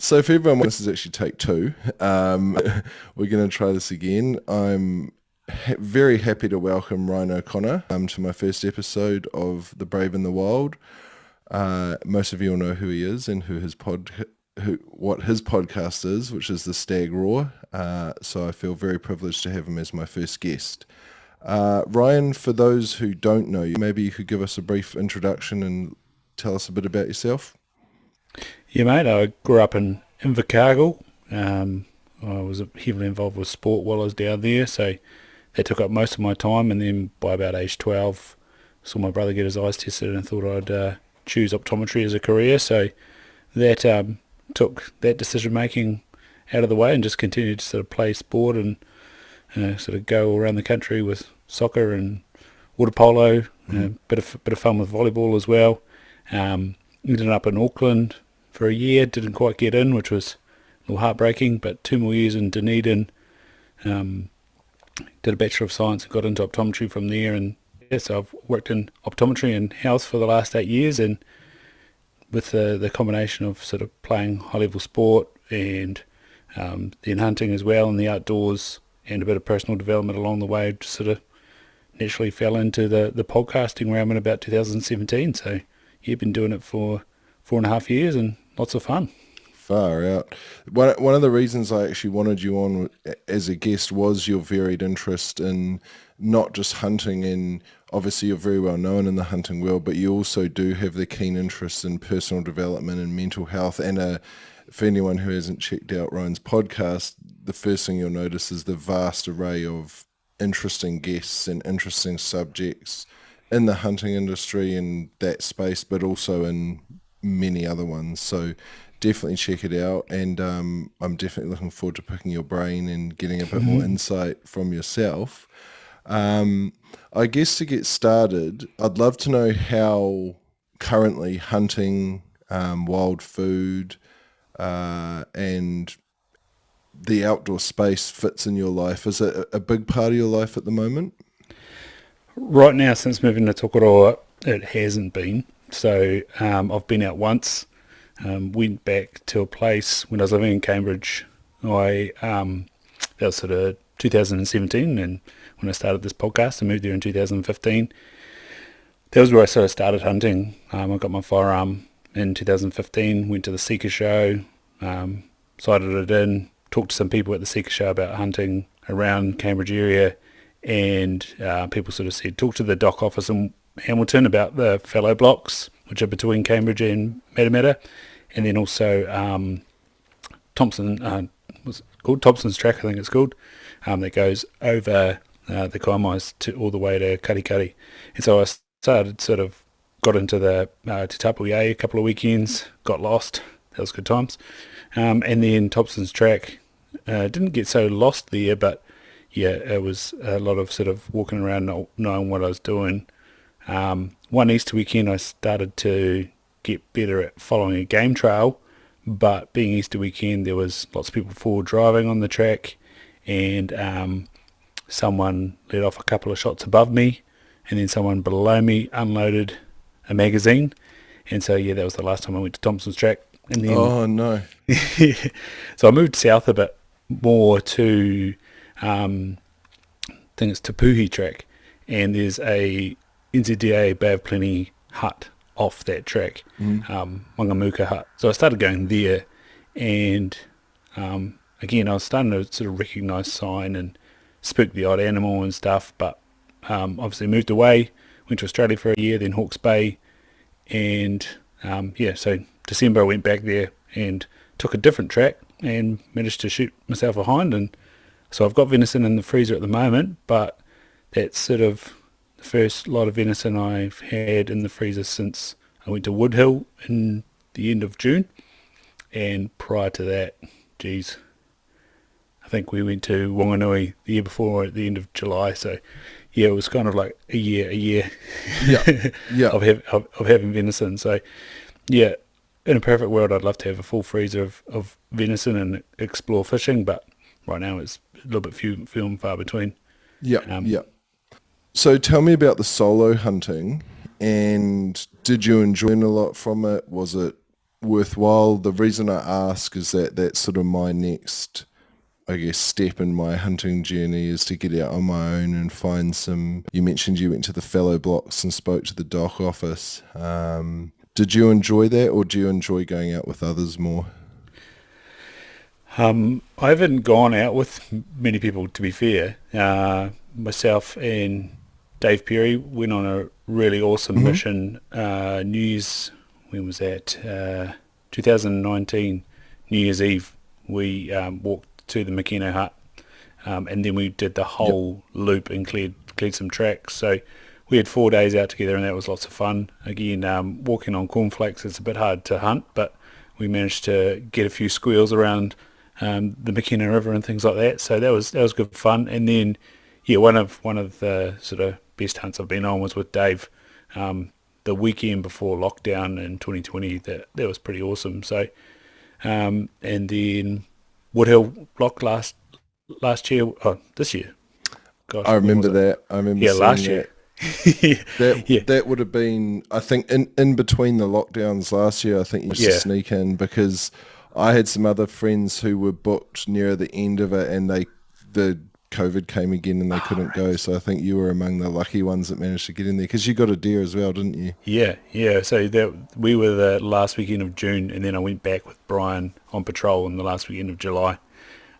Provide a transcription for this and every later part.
So for everyone, this is actually take two. We're going to try this again. I'm very happy to welcome Ryan O'Connor to my first episode of The Brave and the Wild. Most of you will know who he is and what his podcast is, which is the Stag Roar. So I feel very privileged to have him as my first guest. Ryan, for those who don't know you, maybe you could give us a brief introduction and tell us a bit about yourself. Yeah, mate, I grew up in Invercargill. I was heavily involved with sport while I was down there, so that took up most of my time. And then by about age 12, saw my brother get his eyes tested and thought I'd choose optometry as a career. So that took that decision making out of the way and just continued to sort of play sport and sort of go around the country with soccer and water polo, bit of fun with volleyball as well. Ended up in Auckland for a year, didn't quite get in, which was a little heartbreaking, but 2 more years in Dunedin, did a Bachelor of Science and got into optometry from there. And so I've worked in optometry and health for the last 8 years, and with the combination of sort of playing high-level sport and then hunting as well in the outdoors and a bit of personal development along the way, just sort of naturally fell into the podcasting realm in about 2017. So you've been doing it for 4.5 years and lots of fun. Far out. One of the reasons I actually wanted you on as a guest was your varied interest in not just hunting, and obviously you're very well known in the hunting world, but you also do have the keen interest in personal development and mental health. And for anyone who hasn't checked out Ryan's podcast, the first thing you'll notice is the vast array of interesting guests and interesting subjects in the hunting industry and that space, but also in many other ones. So definitely check it out. And I'm definitely looking forward to picking your brain and getting a bit more insight from yourself. I guess to get started, I'd love to know how currently hunting, wild food, and the outdoor space fits in your life. Is it a big part of your life at the moment? Right now, since moving to Tokoroa, it hasn't been. So I've been out once, went back to a place when I was living in Cambridge. That was sort of 2017, and when I started this podcast, I moved there in 2015. That was where I sort of started hunting. I got my firearm in 2015, went to the Seeker show, sighted it in, talked to some people at the Seeker show about hunting around Cambridge area, and people sort of said, talk to the dock office in Hamilton about the fallow blocks, which are between Cambridge and Matamata, and then also what's it called? Thompson's Track, I think it's called, that goes over the Kaimais to all the way to Karikari. And so I got into the Te Tapui'ai a couple of weekends, got lost. That was good times. And then Thompson's Track, didn't get so lost there, but yeah, it was a lot of sort of walking around not knowing what I was doing. One Easter weekend I started to get better at following a game trail, but being Easter weekend there was lots of people forward driving on the track, and someone let off a couple of shots above me, and then someone below me unloaded a magazine, and so yeah, that was the last time I went to Thompson's Track. And then, Oh no. so I moved south a bit more to I think it's Te Puhi Track, and there's a NZDA Bay of Plenty hut off that track, Wangamuka hut. So I started going there, and again I was starting to sort of recognise sign and spook the odd animal and stuff, but obviously moved away, went to Australia for a year, then Hawke's Bay, and so December I went back there and took a different track and managed to shoot myself a hind, and so I've got venison in the freezer at the moment, but that's sort of the first lot of venison I've had in the freezer since I went to Woodhill in the end of June. And prior to that, geez, I think we went to Wanganui the year before at the end of July. So yeah, it was kind of like a year Yeah. Yeah. of having venison. So yeah, in a perfect world, I'd love to have a full freezer of venison and explore fishing, but right now it's a little bit few and far between. Yeah. Yeah. So tell me about the solo hunting, and did you enjoy a lot from it? Was it worthwhile. The reason I ask is that that's sort of my next, I guess, step in my hunting journey is to get out on my own and find some. You mentioned you went to the fallow blocks and spoke to the dock office. Did you enjoy that, or do you enjoy going out with others more? I haven't gone out with many people, to be fair. Myself and Dave Perry went on a really awesome Hmm. mission. New Year's, when was that? 2019, New Year's Eve. We walked to the Makino hut, and then we did the Yep. whole loop and cleared some tracks. So we had 4 days out together, and that was lots of fun. Again, walking on cornflakes, it's a bit hard to hunt, but we managed to get a few squeals around the McKenna River and things like that. So that was good fun. And then, yeah, one of the sort of best hunts I've been on was with Dave, the weekend before lockdown in 2020. That was pretty awesome. So and then Woodhill Block last year, oh this year. I Gosh, when was remember it? that. I remember Yeah, seeing last year. that. That yeah, that would have been, I think, in between the lockdowns last year. I think you used to yeah. sneak in because I had some other friends who were booked near the end of it, and the COVID came again and they Oh, couldn't go. right. So I think you were among the lucky ones that managed to get in there because you got a deer as well, didn't you? Yeah, yeah. So that we were the last weekend of June, and then I went back with Brian on patrol on the last weekend of July.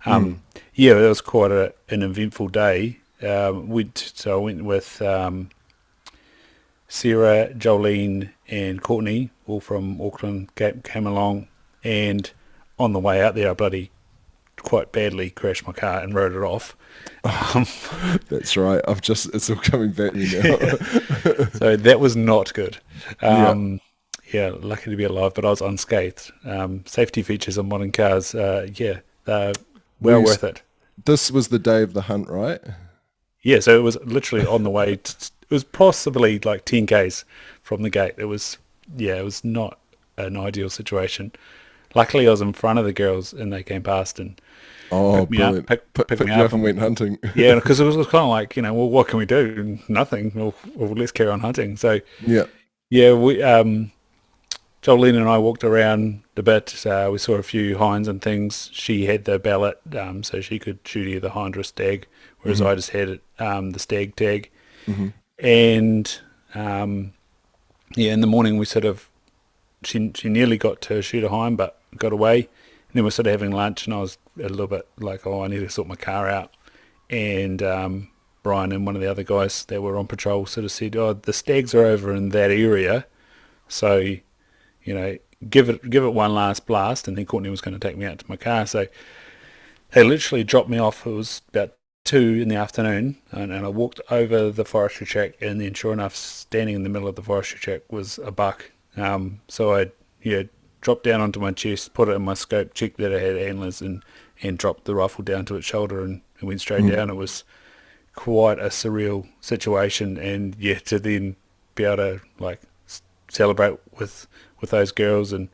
Mm. Yeah, that was quite an eventful day. So I went with Sarah, Jolene, and Courtney, all from Auckland, came along, and on the way out there, I bloody quite badly crashed my car and rode it off. Um, That's right. It's all coming back to me now. so that was not good. Yeah. Um, yeah, lucky to be alive, but I was unscathed. Safety features on modern cars, yeah, they're Were well you, worth it. this was the day of the hunt, right? Yeah, so it was literally on the way. It was possibly like 10 k's from the gate. It was, yeah, it was not an ideal situation. Luckily, I was in front of the girls, and they came past and Oh, picked me up, brilliant. picked me Picked you up, up and and went hunting. yeah, because it was kind of like, well, what can we do? Nothing. Well, let's carry on hunting. So Yeah. yeah, Jolene and I walked around a bit. We saw a few hinds and things. She had the ballot, so she could shoot either hind or stag, whereas Hmm. I just had it, the stag tag. Hmm. And um, yeah, in the morning we sort of she nearly got to shoot a hind, but got away. And then we're sort of having lunch, and I was a little bit like, oh, I need to sort my car out. And Brian and one of the other guys that were on patrol sort of said, oh, the stags are over in that area, so give it one last blast. And then Courtney was going to take me out to my car, so they literally dropped me off. It was about 2 in the afternoon, and I walked over the forestry track, and then sure enough, standing in the middle of the forestry track was a buck. So I, yeah, dropped down onto my chest, put it in my scope, checked that it had antlers, and dropped the rifle down to its shoulder, and went straight Mm. down. It was quite a surreal situation, and yeah, to then be able to like celebrate with those girls. And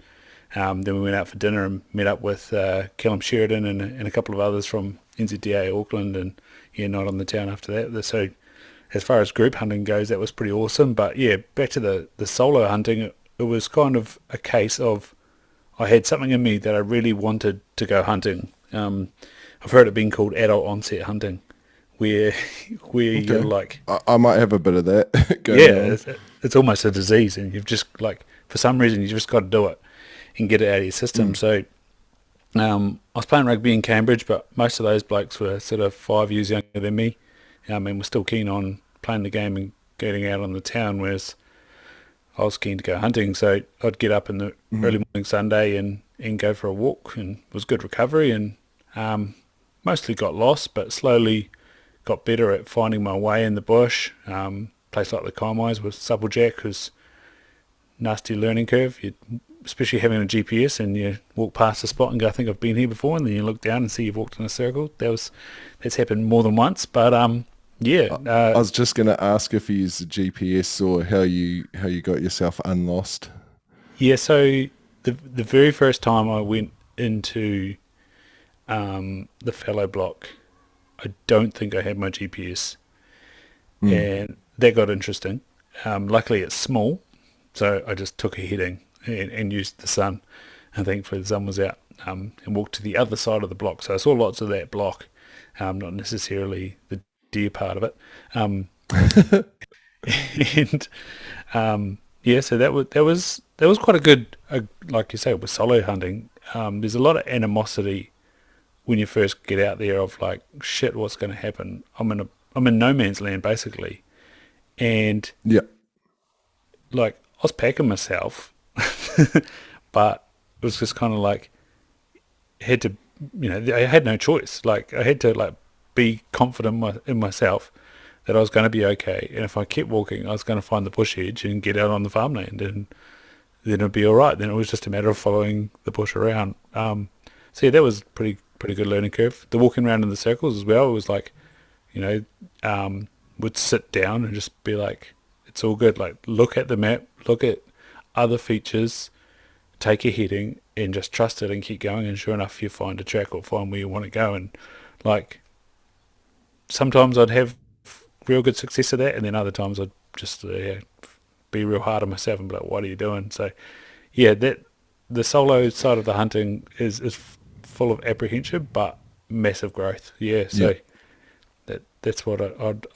then we went out for dinner and met up with Callum Sheridan and a couple of others from NZDA Auckland, and yeah, not on the town after that. So as far as group hunting goes, that was pretty awesome. But yeah, back to the solo hunting, it was kind of a case of I had something in me that I really wanted to go hunting. I've heard it being called adult onset hunting, where where you're Okay. like, I might have a bit of that yeah, going on. it's almost a disease, and you've just like for some reason you just got to do it and get it out of your system. Mm. So I was playing rugby in Cambridge, but most of those blokes were sort of 5 years younger than me, and were still keen on playing the game and getting out on the town, whereas I was keen to go hunting. So I'd get up in the Mm. early morning Sunday and go for a walk, and it was good recovery, and mostly got lost, but slowly got better at finding my way in the bush. Place like the Kaimais with Supplejack was nasty learning curve. Especially having a GPS, and you walk past a spot and go, I think I've been here before, and then you look down and see you've walked in a circle. That's happened more than once, but yeah, I was just going to ask if you used the GPS or how you got yourself unlost. yeah. So the very first time I went into the fallow block, I don't think I had my GPS, Mm. and that got interesting. Luckily, it's small, so I just took a heading and used the sun. And thankfully the sun was out, and walked to the other side of the block. So I saw lots of that block, not necessarily the deer part of it. Um, and yeah, so that was quite a good, like you say, with solo hunting. There's a lot of animosity when you first get out there of like, shit, what's going to happen? I'm in no man's land basically, and Yeah. like I was packing myself, but it was just kind of like had to, I had no choice. Like I had to like be confident in myself that I was going to be okay, and if I kept walking, I was going to find the bush edge and get out on the farmland, and then it'd be all right. Then it was just a matter of following the bush around. So yeah, that was pretty good learning curve. The walking around in the circles as well was like, you know, would sit down and just be like, it's all good. Like look at the map, look at other features, take your heading, and just trust it and keep going. And sure enough, you find a track or find where you want to go. And like sometimes I'd have real good success at that, and then other times I'd just be real hard on myself and be like, "What are you doing?" So yeah, that the solo side of the hunting is full of apprehension, but massive growth. Yeah, Yeah. so that's what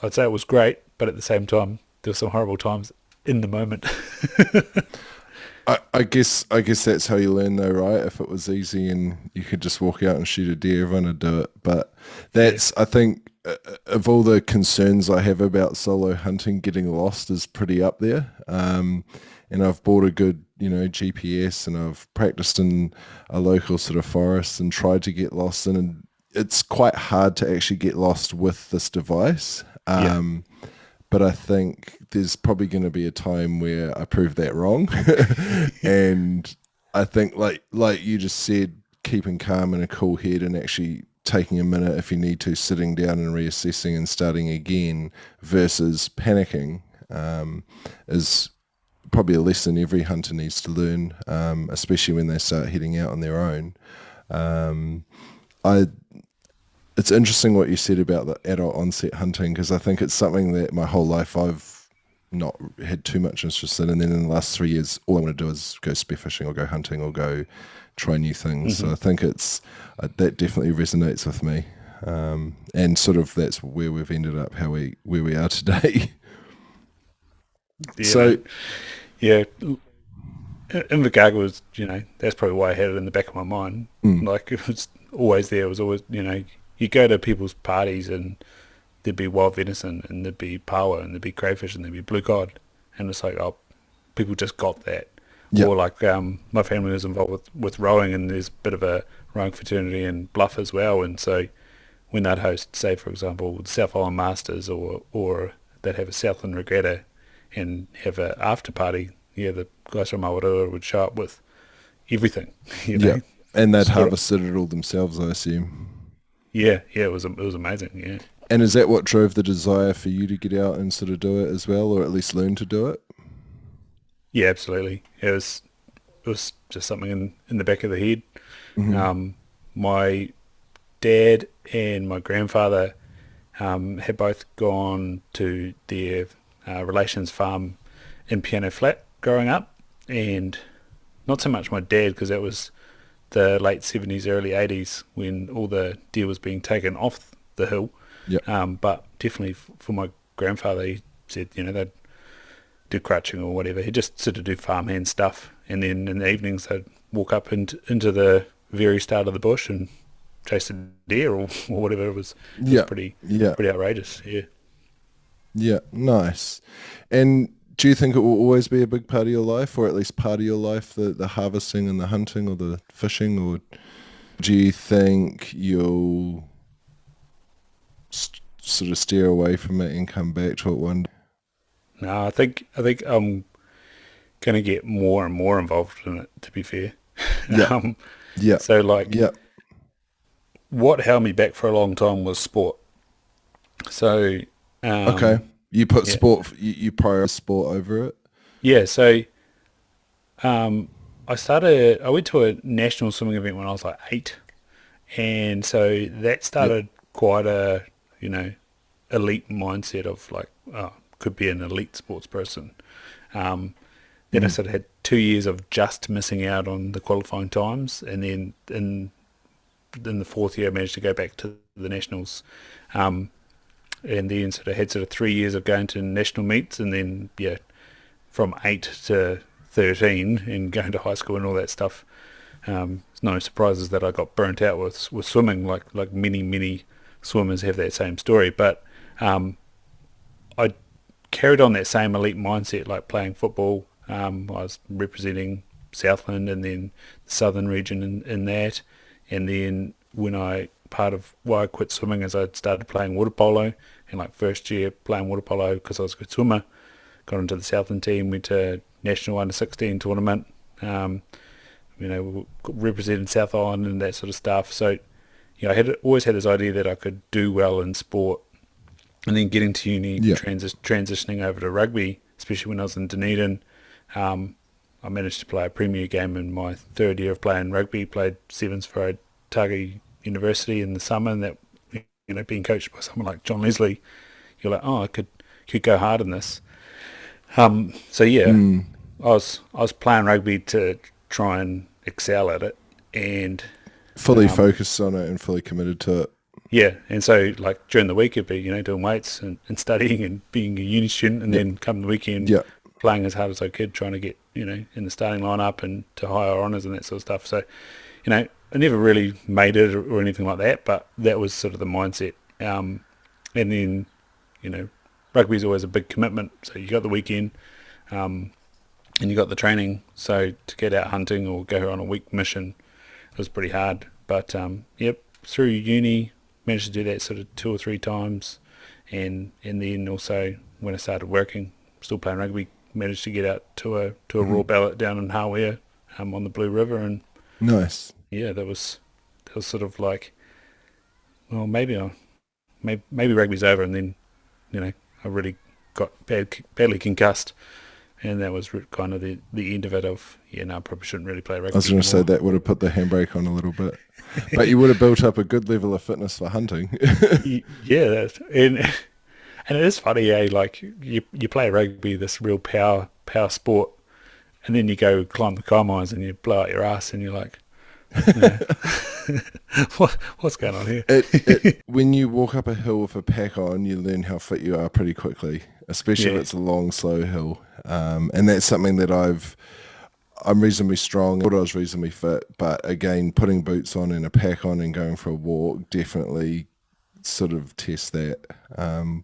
I'd say. It was great, but at the same time, there were some horrible times in the moment. I guess that's how you learn though, right? If it was easy and you could just walk out and shoot a deer, everyone would do it. But Yeah. that's, I think, of all the concerns I have about solo hunting, getting lost is pretty up there. And I've bought a good, GPS, and I've practiced in a local sort of forest and tried to get lost in, and it's quite hard to actually get lost with this device. Yeah. But I think there's probably going to be a time where I prove that wrong. And I think like you just said, keeping calm and a cool head and actually taking a minute if you need to, sitting down and reassessing and starting again versus panicking, is probably a lesson every hunter needs to learn, especially when they start heading out on their own. Um, I It's interesting what you said about the adult onset hunting, because I think it's something that my whole life I've not had too much interest in, and then in the last 3 years, all I want to do is go spearfishing or go hunting or go try new things. So Hmm. I think it's that definitely resonates with me, and sort of that's where we've ended up, where we are today. Yeah, So man. Yeah, Invercargill was, that's probably why I had it in the back of my mind. mm, Like it was always there. It was always, you go to people's parties and there'd be wild venison and there'd be paua and there'd be crayfish and there'd be blue cod, and it's like, oh, people just got that. yeah, Or like my family was involved with rowing, and there's a bit of a rowing fraternity in Bluff as well, and so when they'd host, say for example, the South Island Masters, or they'd have a Southland Regatta and have a after party, yeah, the guys from Awarua would show up with everything, you yeah, know. and they'd Sort of, harvested it all themselves, I assume. yeah, it was amazing, yeah. And is that what drove the desire for you to get out and sort of do it as well, or at least learn to do it? Yeah, absolutely. It was just something in the back of the head. Hmm. My dad and my grandfather had both gone to their relations farm in Piano Flat growing up, and not so much my dad because that was the late 70s, early 80s when all the deer was being taken off the hill. Yep. But definitely for my grandfather, he said, they'd do crutching or whatever. He'd just sort of do farmhand stuff, and then in the evenings they'd walk up into the very start of the bush and chase a deer or whatever. It was Yeah. pretty Yeah. pretty outrageous. Yeah. Yeah. Nice. And do you think it will always be a big part of your life, or at least part of your life, the harvesting and the hunting or the fishing, or do you think you'll sort of steer away from it and come back to it one day? No, I think I'm gonna get more and more involved in it. To be fair, Yeah. um, Yeah. so like Yeah. what held me back for a long time was sport. So Okay. um, You put yeah, sport, you prioritize sport over it? yeah. So I went to a national swimming event when I was like 8, and so that Yep. started quite a you know elite mindset of like, oh, could be an elite sports person. Um, then I Mm. sort of had 2 years of just missing out on the qualifying times, and then in the fourth year I managed to go back to the nationals, and then sort of had sort of 3 years of going to national meets, and then from 8 to 13 and going to high school and all that stuff. It's no surprises that I got burnt out with swimming, like many swimmers have that same story. But I carried on that same elite mindset, like playing football. I was representing Southland and then the southern region in that. And then part of why I quit swimming is I started playing water polo. And like first year playing water polo because I was a good swimmer, got into the Southland team, went to national under-16 tournament, represented South Island and that sort of stuff. So, I always had this idea that I could do well in sport. And then getting to uni, transitioning over to rugby, especially when I was in Dunedin, I managed to play a premier game in my third year of playing rugby, played sevens for Otago University in the summer, and that, being coached by someone like John Leslie, you're like, oh, I could go hard in this. I was playing rugby to try and excel at it, and fully focused on it and fully committed to it. Yeah, and so like during the week it'd be, doing weights and studying and being a uni student, and then come the weekend playing as hard as I could, trying to get, in the starting lineup and to higher honours and that sort of stuff. So, I never really made it or anything like that, but that was sort of the mindset. And then, rugby is always a big commitment. So you got the weekend, and you got the training. So to get out hunting or go on a week mission, it was pretty hard. But through uni, managed to do that sort of 2 or 3 times, and then also when I started working, still playing rugby, managed to get out to a raw ballot down in Hawea, on the Blue River, and nice. Yeah, that was sort of like, well, maybe rugby's over, and then I really got badly concussed, and that was kind of the end of it. I probably shouldn't really play rugby. I was going to say that would have put the handbrake on a little bit. But you would have built up a good level of fitness for hunting. Yeah, and it is funny, like you play rugby, this real power sport, and then you go climb the coal mines and you blow out your ass, and you're like, what's going on here? When you walk up a hill with a pack on, you learn how fit you are pretty quickly, especially if it's a long, slow hill. And that's something that I'm reasonably strong. I thought I was reasonably fit, but again, putting boots on and a pack on and going for a walk definitely sort of test that,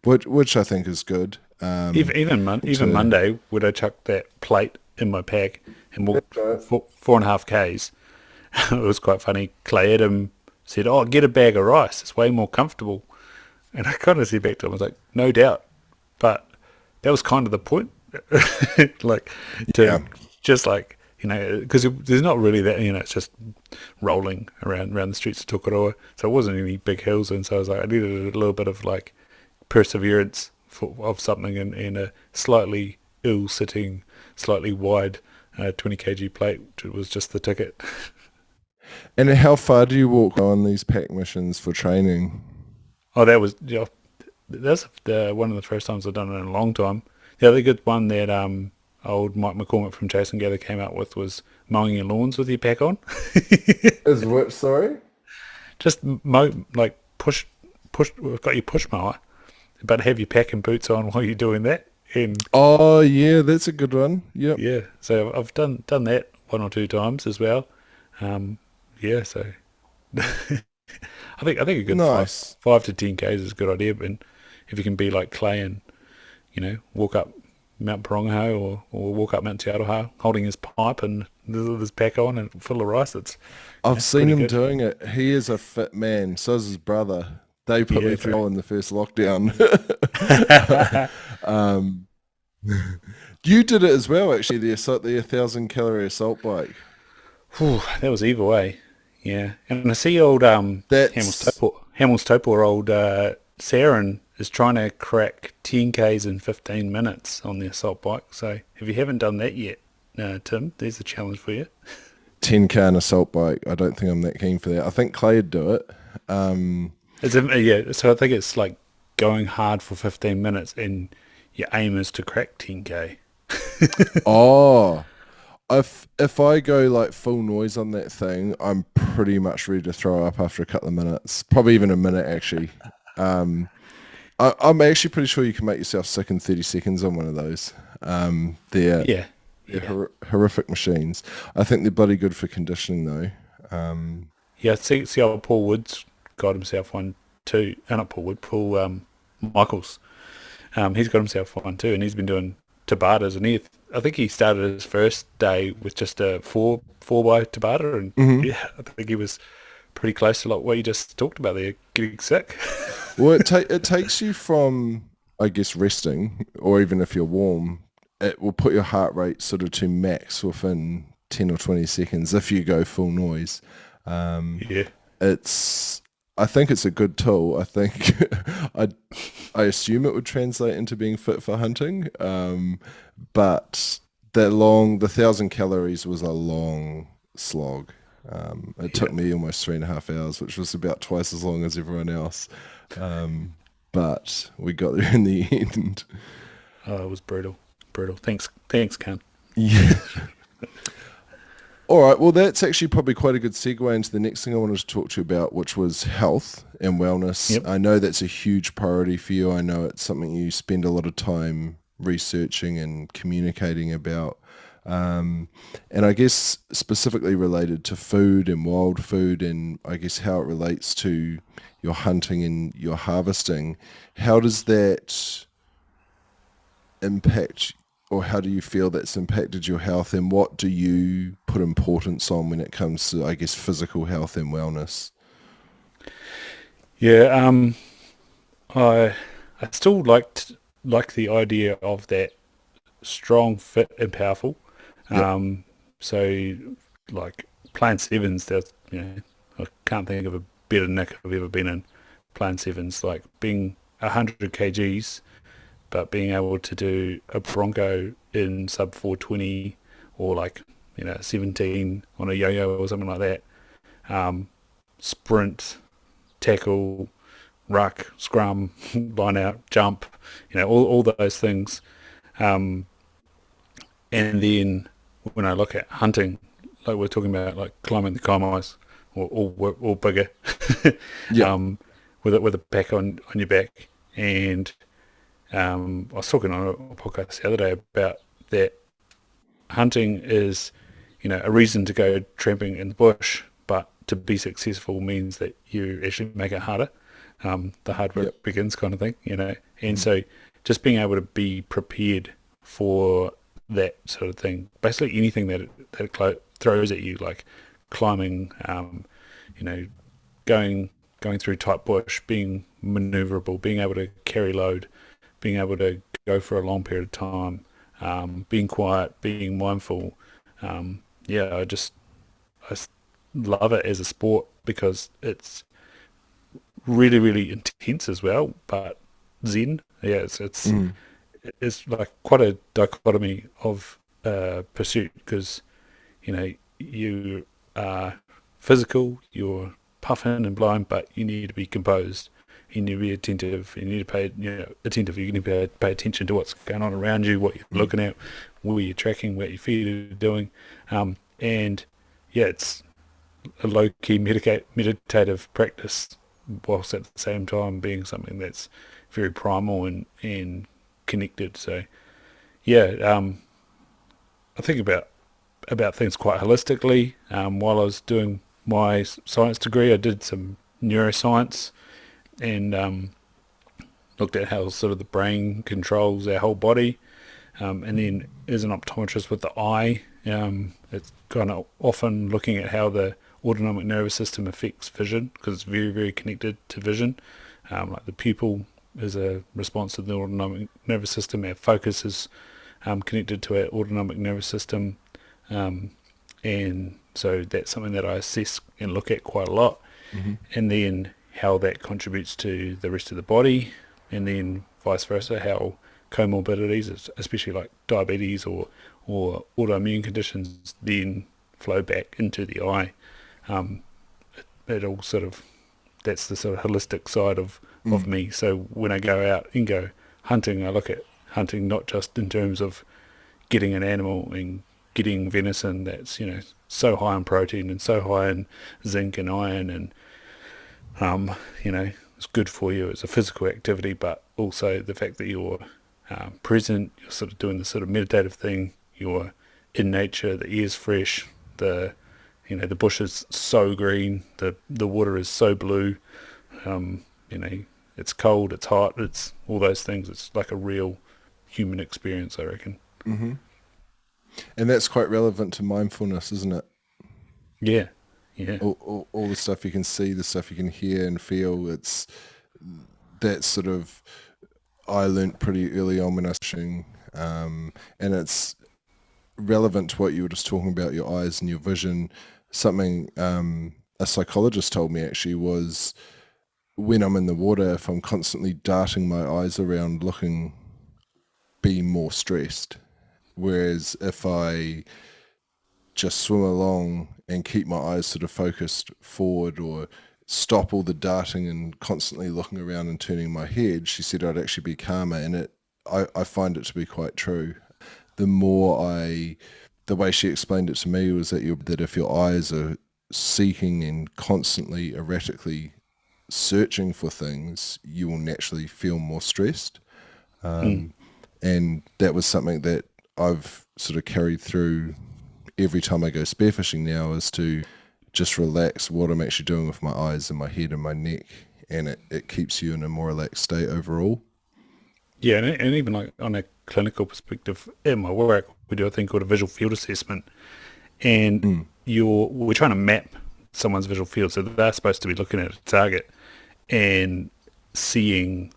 which I think is good. Even Monday, when I chucked that plate in my pack and walked 4.5 Ks, it was quite funny. Clay Adam said, "Oh, get a bag of rice. It's way more comfortable." And I kind of said back to him, I was like, "No doubt," but that was kind of the point, just like, because there's not really that, it's just rolling around the streets of Tokoroa, so it wasn't any big hills, and so I was like, I needed a little bit of like perseverance of something, in a slightly ill-sitting, slightly wide 20 kg plate, which was just the ticket. And how far do you walk on these pack missions for training? Oh, that's one of the first times I've done it in a long time. The other good one that old Mike McCormick from Chase and Gather came up with was mowing your lawns with your pack on. Is which, sorry? Just push. We've got your push mower, but have your pack and boots on while you're doing that. And oh yeah, that's a good one. Yep. Yeah, so I've done that 1 or 2 times as well. So I think a good nice 5 to 10 k's is a good idea. And if you can be like Clay and walk up Mount Parongaho or walk up Mount Te Aroha holding his pipe and his pack on and full of rice, I've seen him doing it. He is a fit man. So is his brother. They put me through in the first lockdown. You did it as well, actually. The 1,000-calorie assault bike. Whew, that was either way. Yeah, and I see old Hamels Topor, old Saren is trying to crack 10 k's in 15 minutes on the assault bike. So if you haven't done that yet, Tim, there's a challenge for you. 10k on assault bike. I don't think I'm that keen for that. I think Clay would do it. So I think it's like going hard for 15 minutes and your aim is to crack 10k. Oh, If I go like full noise on that thing, I'm pretty much ready to throw up after a couple of minutes, probably even a minute actually. Um, I'm actually pretty sure you can make yourself sick in 30 seconds on one of those. They're Yeah, they're yeah, horrific machines. I think they're bloody good for conditioning though. Um, yeah. See, old Paul Woods got himself one too. Not Paul Wood, Paul Michaels. He's got himself one too, and he's been doing Tabatas, and I think he started his first day with just a four by Tabata, and mhm. yeah, I think he was pretty close to like what you just talked about there, getting sick. Well, it takes you from, I guess, resting, or even if you're warm, it will put your heart rate sort of to max within 10 or 20 seconds if you go full noise. Um, Yeah, it's, I think it's a good tool. I think I I assume it would translate into being fit for hunting. But the 1,000 calories was a long slog. It yeah. took me almost 3.5 hours, which was about twice as long as everyone else. Um, but we got there in the end. Oh, it was brutal, brutal. Thanks, Ken. Yeah. All right. Well, that's actually probably quite a good segue into the next thing I wanted to talk to you about, which was health and wellness. Yep. I know that's a huge priority for you. I know it's something you spend a lot of time researching and communicating about. And I guess specifically related to food and wild food, and I guess how it relates to your hunting and your harvesting. How does that impact, or how do you feel that's impacted your health, and what do you put importance on when it comes to, I guess, physical health and wellness? Yeah. I I still like the idea of that strong, fit, and powerful. Yep. So like playing sevens, there's I can't think of a better nick I've ever been in. Playing sevens, like being 100 kgs, but being able to do a Bronco in sub 420 or like 17 on a yo-yo or something like that. Sprint, tackle, ruck, scrum, line out, jump, all those things. Um, and then when I look at hunting, like we're talking about, like climbing the Kaimais or bigger, Yep. um, with a pack on your back. And I was talking on a podcast the other day about that hunting is, a reason to go tramping in the bush, but to be successful means that you actually make it harder. The hard Yep. work begins, kind of thing. And Mm. so just being able to be prepared for that sort of thing, basically anything that it throws at you, like climbing, you know, going going through tight bush, being maneuverable, being able to carry load, being able to go for a long period of time, being quiet, being mindful. Yeah, I love it as a sport because it's really really intense as well, but zen. Yeah, Mm. it's like quite a dichotomy of pursuit because you are physical, you're puffing and blowing, but you need to be composed. You need to be attentive. You need to pay attentive. You need to pay attention to what's going on around you, what you're Mm. looking at, where you're tracking, what your feet are doing, and yeah, it's a low key meditative practice, whilst at the same time being something that's very primal and connected. So yeah, I think about things quite holistically. While I was doing my science degree, I did some neuroscience and looked at how sort of the brain controls our whole body. And then as an optometrist with the eye, it's kind of often looking at how the autonomic nervous system affects vision because it's very, very connected to vision. Like the pupil is a response to the autonomic nervous system. Our focus is connected to our autonomic nervous system. Um, and so that's something that I assess and look at quite a lot. Mhm. And then how that contributes to the rest of the body, and then vice versa, how comorbidities, especially like diabetes or autoimmune conditions, then flow back into the eye. Um, it all sort of that's the sort of holistic side of Mm. me. So when I go out and go hunting, I look at hunting not just in terms of getting an animal and getting venison that's, so high in protein and so high in zinc and iron, and it's good for you. It's a physical activity, but also the fact that you're present, you're sort of doing the sort of meditative thing, you're in nature, the air's fresh, the bush is so green, the water is so blue, um, you know, it's cold, it's hot, it's all those things. It's like a real human experience, I reckon. Hmm. And that's quite relevant to mindfulness, isn't it? Yeah, yeah, All the stuff you can see, the stuff you can hear and feel. It's that sort of I learnt pretty early on when I was fishing, and it's relevant to what you were just talking about, your eyes and your vision. Something a psychologist told me actually was when I'm in the water, if I'm constantly darting my eyes around looking, be more stressed. Whereas if I just swim along and keep my eyes sort of focused forward or stop all the darting and constantly looking around and turning my head, she said I'd actually be calmer. And I find it to be quite true. The more the way she explained it to me was that if your eyes are seeking and constantly erratically searching for things, you will naturally feel more stressed. mm. And that was something that I've sort of carried through every time I go spearfishing now, is to just relax what I'm actually doing with my eyes and my head and my neck, and it keeps you in a more relaxed state overall. Yeah, and even like on a clinical perspective, in my work, we do a thing called a visual field assessment, and Mm, we're trying to map someone's visual field, so they're supposed to be looking at a target and seeing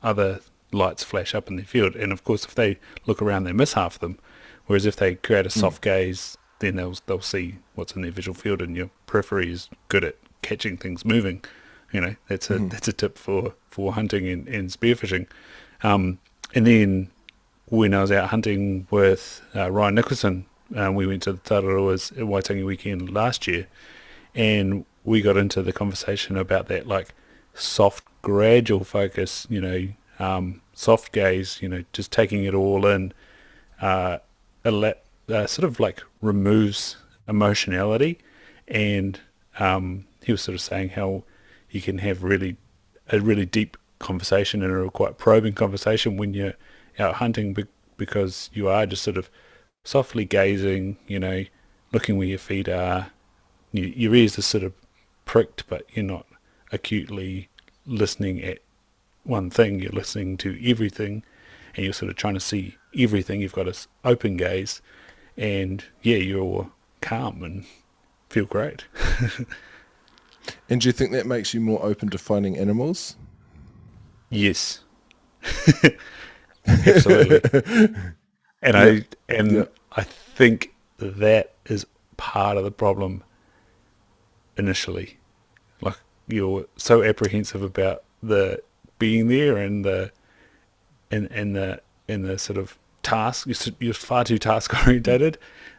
other lights flash up in their field. And of course, if they look around, they miss half of them. Whereas if they create a mm, soft gaze, then they'll see what's in their visual field, and your periphery is good at catching things moving. That's a mm, that's a tip for hunting and spearfishing. And then when I was out hunting with Ryan Nicholson, we went to the Tararuas at Waitangi weekend last year, and we got into the conversation about that, like soft, gradual focus, soft gaze, just taking it all in, uh, sort of like removes emotionality. And he was sort of saying how you can have a really deep conversation and a quite probing conversation when you're out hunting, because you are just sort of softly gazing, looking where your feet are. Your ears are sort of pricked, but you're not acutely listening at one thing. You're listening to everything, and you're sort of trying to see everything. You've got this open gaze, and yeah, you're calm and feel great. And do you think that makes you more open to finding animals? Yes, absolutely. And Yeah, I yeah. and I think that is part of the problem initially. Like, you're so apprehensive about the being there and the sort of task. You're far too task orientated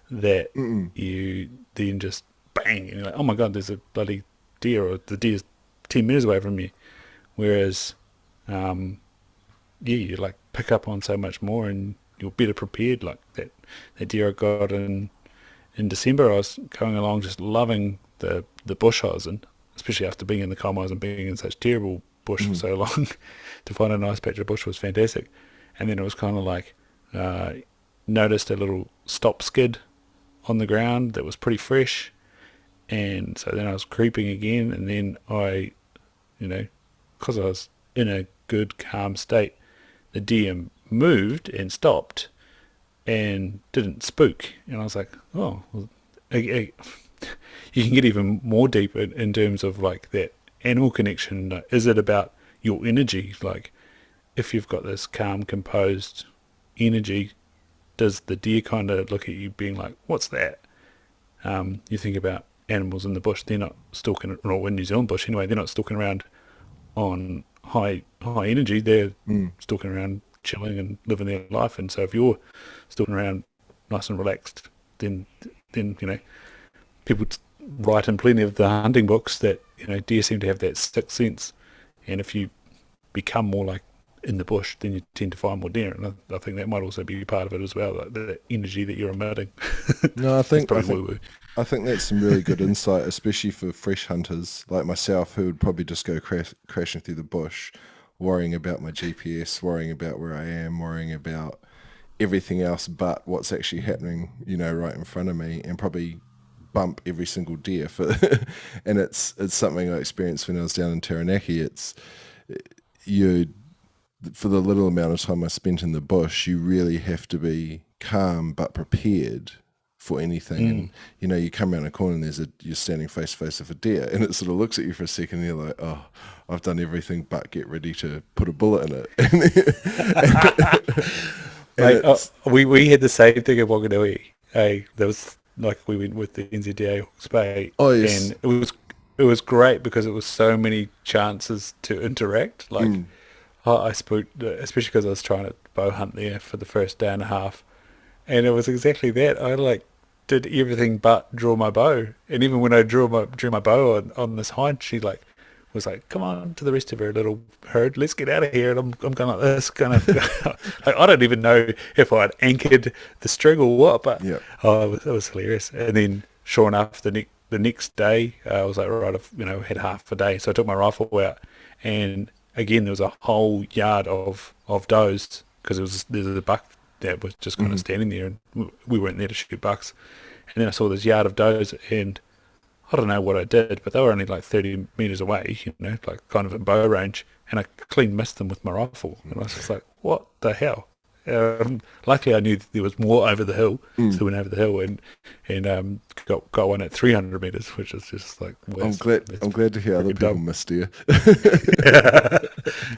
that Mm-mm. you then just bang, and you're like, oh my god, there's a bloody deer, or the deer's 10 meters away from you. Whereas, um, yeah, you like pick up on so much more, and you're better prepared. Like that deer I got in December, I was going along just loving the bush I was in, especially after being in the Comos and being in such terrible bush for Mm. so long. To find a nice patch of bush was fantastic. And then it was kind of like, uh, noticed a little stop skid on the ground that was pretty fresh, and so then I was creeping again, and then you know, because I was in a good calm state, the deer moved and stopped and didn't spook, and I was like, oh, well, you can get even more deep in terms of like that animal connection. Like, is it about your energy? Like, if you've got this calm, composed energy, does the deer kind of look at you being like, what's that? You think about animals in the bush, they're not stalking, or in New Zealand bush anyway, they're not stalking around on high energy, they're Mm. stalking around chilling and living their life. And so if you're stalking around nice and relaxed, then people write in plenty of the hunting books that deer seem to have that sixth sense, and if you become more like in the bush, then you tend to find more deer. And I think that might also be part of it as well, like the energy that you're emitting. No, It's probably woo woo. I think that's some really good insight, especially for fresh hunters like myself, who would probably just go crashing through the bush, worrying about my GPS, worrying about where I am, worrying about everything else but what's actually happening, right in front of me, and probably bump every single deer for. And it's something I experienced when I was down in Taranaki. It's you for the little amount of time I spent in the bush, you really have to be calm but prepared for anything. Mm. And you come around a corner and you're standing face to face with a deer, and it sort of looks at you for a second, and you're like, oh, I've done everything but get ready to put a bullet in it. And Mate, it's we had the same thing at Wanganui. Hey, there was like we went with the NZDA Hawke's Bay, oh yes, and it was great because it was so many chances to interact. Like mm, I spooked, especially because I was trying to bow hunt there for the first day and a half, and it was exactly that. I like did everything but draw my bow, and even when I drew my bow on this hind, she like was like, "Come on to the rest of her little herd, let's get out of here." And I'm going like this, kind of like I don't even know if I'd anchored the string or what, but yeah, it was hilarious. And then sure enough, the next day, I was like, right, I've had half a day, so I took my rifle out, and again there was a whole yard of does because there's a buck that was just kind hmm of standing there, and we weren't there to shoot bucks. And then I saw this yard of does, and I don't know what I did, but they were only like 30 meters away, like kind of in bow range, and I clean missed them with my rifle, and I was just like, what the hell? Luckily, I knew that there was more over the hill, so mm. we went over the hill and got one at 300 meters, which is just like, well, I'm glad to hear other freaking people dumb. missed deer.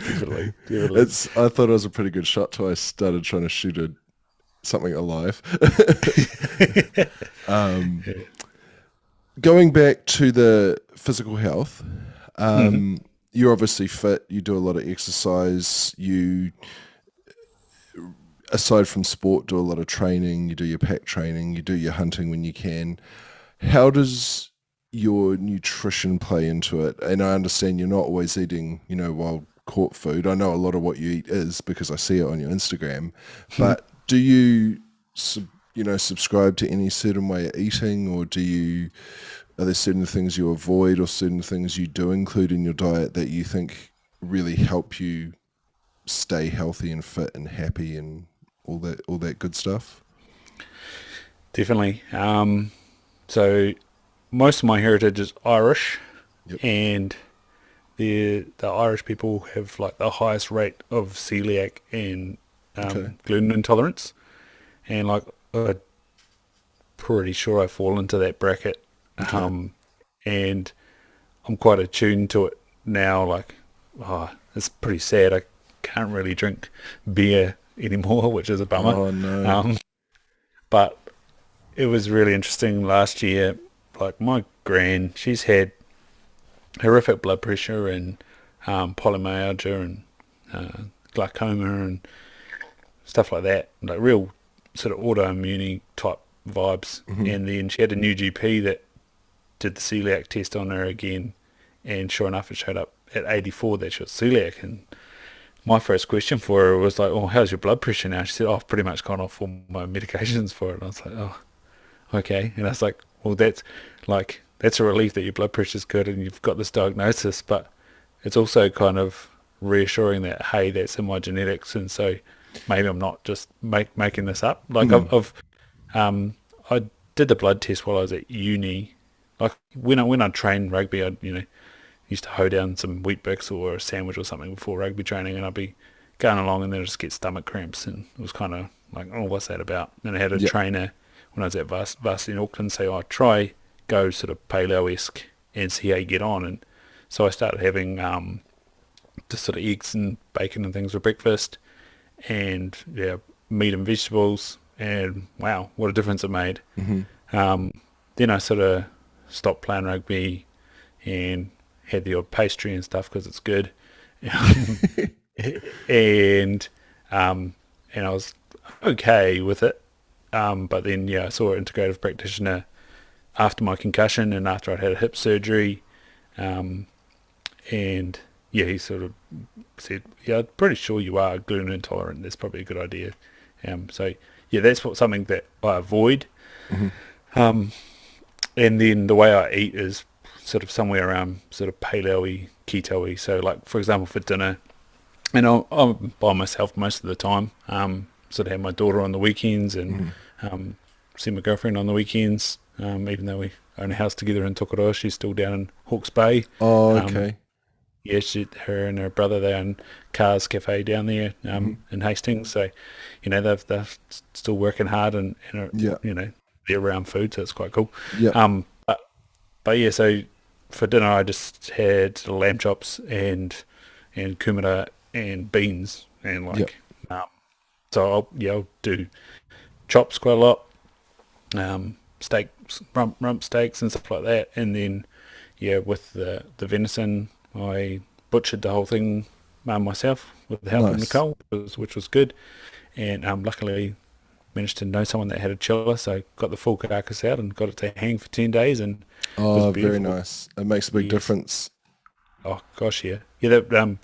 Definitely, definitely. I thought it was a pretty good shot till I started trying to shoot something alive. um, Yeah. Going back to the physical health, Hmm. you're obviously fit. You do a lot of exercise. You, aside from sport, do a lot of training. You do your pack training. You do your hunting when you can. How does your nutrition play into it? And I understand you're not always eating, wild caught food. I know a lot of what you eat is because I see it on your Instagram. But do you, subscribe to any certain way of eating, or are there certain things you avoid or certain things you do include in your diet that you think really help you stay healthy and fit and happy and all that good stuff? Definitely. So most of my heritage is Irish, Yep. and the Irish people have like the highest rate of celiac and Okay. gluten intolerance, and like I'm pretty sure I fall into that bracket, Okay. um, and I'm quite attuned to it now. Like, oh, it's pretty sad. I can't really drink beer anymore, which is a bummer. Oh no. Um, but it was really interesting last year. Like my gran, she's had horrific blood pressure and polymyalgia and glaucoma and stuff like that, like real sort of autoimmune type vibes. Hmm. And then she had a new GP that did the celiac test on her again, and sure enough, it showed up at 84 that she was celiac. And my first question for her was like, "Oh, how's your blood pressure now?" She said, "Oh, I've pretty much gone off all my medications for it." And I was like, "Oh, okay." And I was like, "Well, that's a relief that your blood pressure's good and you've got this diagnosis, but it's also kind of reassuring that hey, that's in my genetics, and so maybe I'm not just making this up." Like Mm. I did the blood test while I was at uni. Like when I trained rugby, I used to hoe down some wheat bix or a sandwich or something before rugby training, and I'd be going along and then I'd just get stomach cramps, and it was kind of like, oh, what's that about? And I had a Yeah. trainer when I was at varsity in Auckland say, oh, try go sort of paleo-esque and see how you get on. And so I started having just sort of eggs and bacon and things for breakfast, and yeah, meat and vegetables, and wow, what a difference it made. Hmm. Um, then I sort of stopped playing rugby and had the odd pastry and stuff because it's good. and and I was okay with it. But then yeah, I saw an integrative practitioner after my concussion and after I'd had a hip surgery, and yeah, he sort of said, yeah, I'm pretty sure you are gluten intolerant. That's probably a good idea. So yeah, that's something that I avoid. Hmm. Um, and then the way I eat is sort of somewhere around sort of paleo-y, keto-y. So like, for example, for dinner, and I'm by myself most of the time. Sort of have my daughter on the weekends and Hmm. um, see my girlfriend on the weekends. Even though we own a house together in Tokoroa, she's still down in Hawke's Bay. Oh, Um, okay. yeah, her and her brother, they own Cars Cafe down there Hmm. in Hastings. So, they're still working hard and are, Yeah. they're around food, so it's quite cool. Yeah. Um, but, but yeah, so for dinner I just had lamb chops and kumara and beans and Yeah. um, so I'll do chops quite a lot, steaks, rump steaks and stuff like that, and then yeah, with the venison, I butchered the whole thing myself with the help of Nice. Nicole, which was good, and luckily managed to know someone that had a chiller, so got the full carcass out and got it to hang for 10 days, and it was Oh, very beautiful. nice. It makes a big Yes. difference. Oh gosh, yeah, yeah. That when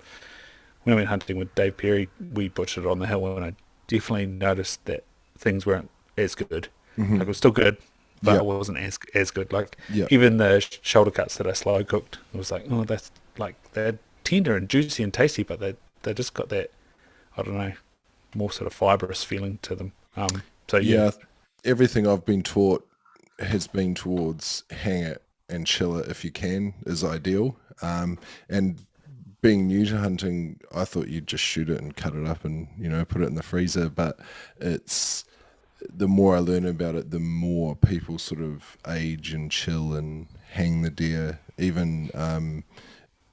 I went hunting with Dave Perry, we butchered it on the hill, and I definitely noticed that things weren't as good. Hmm. Like it was still good, but Yeah. it wasn't as good. Like Yeah. even the shoulder cuts that I slow cooked, it was like, oh, that's like they're tender and juicy and tasty, but they just got that, I don't know, more sort of fibrous feeling to them. So yeah, Yeah. Everything I've been taught has been towards hang it and chill it if you can is ideal. And being new to hunting, I thought you'd just shoot it and cut it up and put it in the freezer. But it's the more I learn about it, the more people sort of age and chill and hang the deer. Even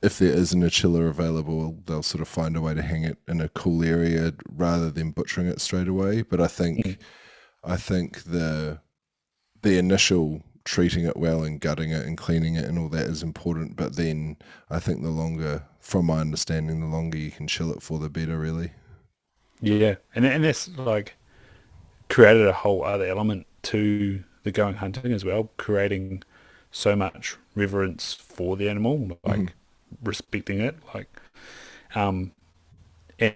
if there isn't a chiller available, they'll sort of find a way to hang it in a cool area rather than butchering it straight away. But I mm, think I think the initial treating it well and gutting it and cleaning it and all that is important. But then I think the longer, from my understanding, the longer you can chill it for, the better, really. yeah, and that's like created a whole other element to the going hunting as well, creating so much reverence for the animal, Hmm. like respecting it, um,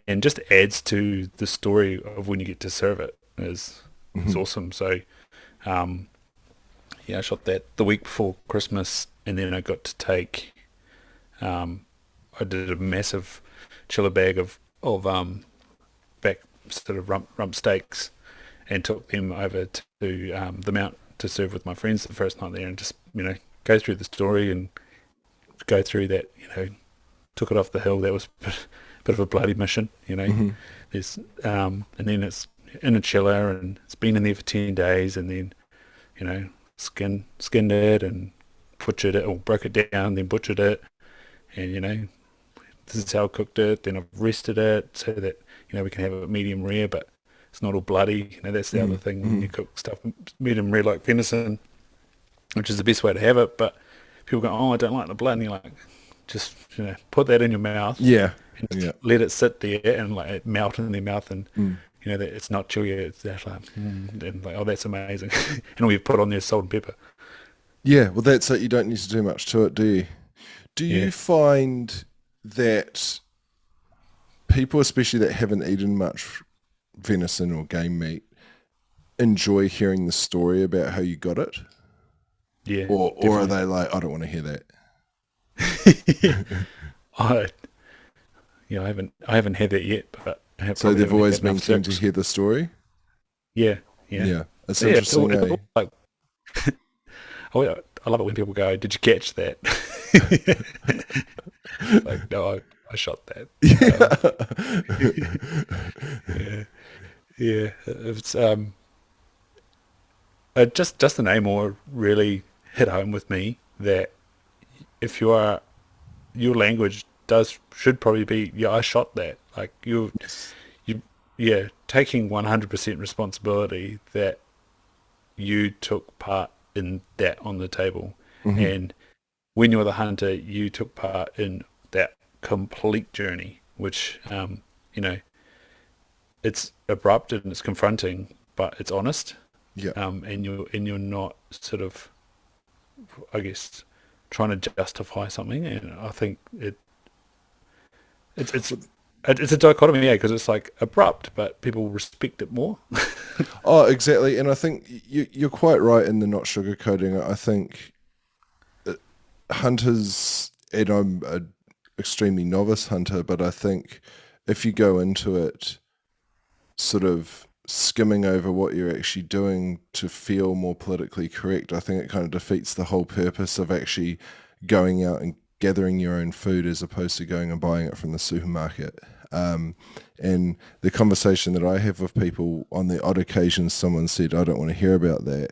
and just adds to the story of when you get to serve it is Hmm. awesome. So um, yeah, I shot that the week before Christmas, and then I got to take um, I did a massive chiller bag of back sort of rump steaks and took them over to the mount to serve with my friends the first night there, and just go through the story and go through that. Took it off the hill. That was a bit of a bloody mission. Hmm. There's and then it's in a chiller and it's been in there for 10 days, and then you know skinned it and butchered it or broke it down, then butchered it, and this is how I cooked it. Then I've rested it so that we can have it medium rare, but it's not all bloody. That's the Hmm. other thing when Hmm. you cook stuff medium rare like venison, which is the best way to have it. But people go, "Oh, I don't like the blood," and you're like, just put that in your mouth Yeah. and just Yeah. let it sit there and like it melt in their mouth, and Mm. that it's not chewy. It's that like, and like, oh, that's amazing. And we've put on there salt and pepper. Yeah. Well, that's it. You don't need to do much to it, do you? Do you Yeah, find that people, especially that haven't eaten much venison or game meat, enjoy hearing the story about how you got it? yeah, Or are definitely. they like, I don't want to hear that? I I haven't had that yet, but So probably they've haven't always had been enough keen to circles. hear the story? Yeah, yeah. Yeah. It's Yeah, it's all, interesting, it's eh? all like, oh, yeah, I love it when people go, "Did you catch that?" Like, no, I shot that. Yeah, yeah. It's just the name more really hit home with me that if you are your language does should probably be, yeah, I shot that. Like Yes. you yeah, taking 100% responsibility that you took part in that on the table, Hmm. and when you're the hunter, you took part in that complete journey, which you know, it's abrupt and it's confronting, but it's honest, Yeah. and you're not sort of, I guess, trying to justify something, and I think it's it's a dichotomy, yeah, because it's like abrupt, but people respect it more. Oh, exactly. And I think you're quite right in the not sugarcoating it. I think hunters, and I'm an extremely novice hunter, but I think if you go into it sort of skimming over what you're actually doing to feel more politically correct, I think it kind of defeats the whole purpose of actually going out and gathering your own food as opposed to going and buying it from the supermarket. Um, and the conversation that I have with people on the odd occasion, someone said, I don't want to hear about that.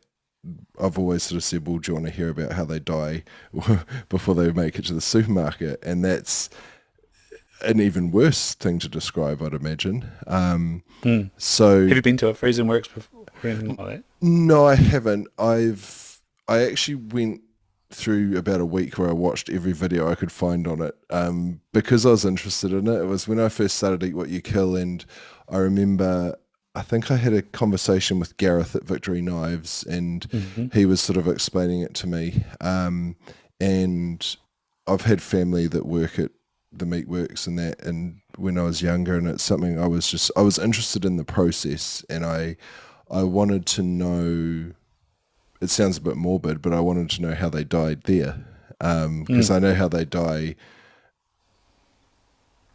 I've always sort of said, well, do you want to hear about how they die before they make it to the supermarket? And that's an even worse thing to describe, I'd imagine. Mm. So Have you been to a freezing works before or anything like that? no, I haven't. I actually went through about a week where I watched every video I could find on it because I was interested in it. It was when I first started Eat What You Kill, and I remember I think I had a conversation with Gareth at Victory Knives, and Hmm. he was sort of explaining it to me. And I've had family that work at the meatworks and that, and when I was younger, and it's something I was interested in the process, and I wanted to know. It sounds a bit morbid, but I wanted to know how they died there, because Mm. I know how they die,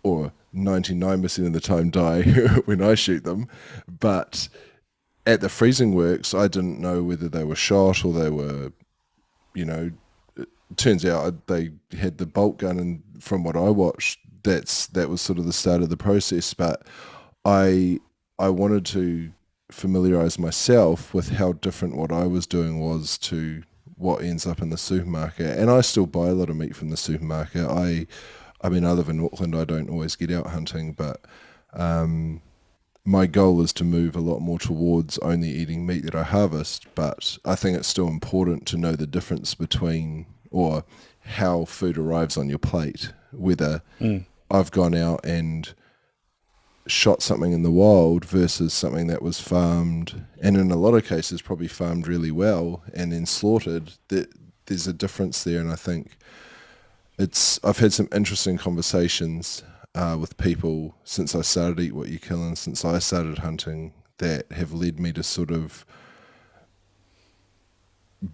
or 99% of the time die when I shoot them. But at the freezing works, I didn't know whether they were shot or they were, you know, turns out they had the bolt gun, and from what I watched, that was sort of the start of the process. But I I wanted to familiarize myself with how different what I was doing was to what ends up in the supermarket. And I still buy a lot of meat from the supermarket. I mean, I live in Auckland. I don't always get out hunting, but my goal is to move a lot more towards only eating meat that I harvest. But I think it's still important to know the difference between, or how food arrives on your plate, whether Mm. I've gone out and shot something in the wild versus something that was farmed, and in a lot of cases probably farmed really well and then slaughtered. There's a difference there, and I think I've had some interesting conversations with people since I started Eat What You Kill and since I started hunting that have led me to sort of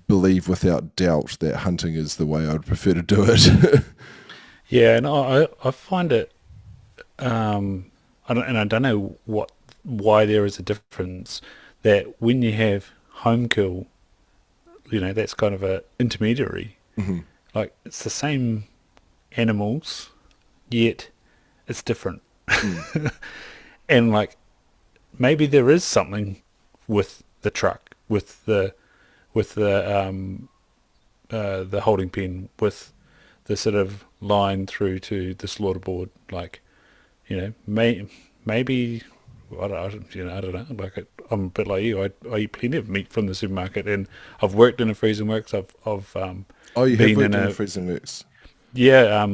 believe without doubt that hunting is the way I'd prefer to do it. Yeah, and I find it. I don't know why there is a difference that when you have home kill, that's kind of a intermediary. Mhm. Like it's the same animals, yet it's different. Mm. And like maybe there is something with the truck, with the holding pen, with the sort of line through to the slaughter board. Like maybe I don't know. Like I'm a bit like you. I eat plenty of meat from the supermarket, and I've worked in a freezing works. I've Oh, you have been in worked in a a freezing works. yeah.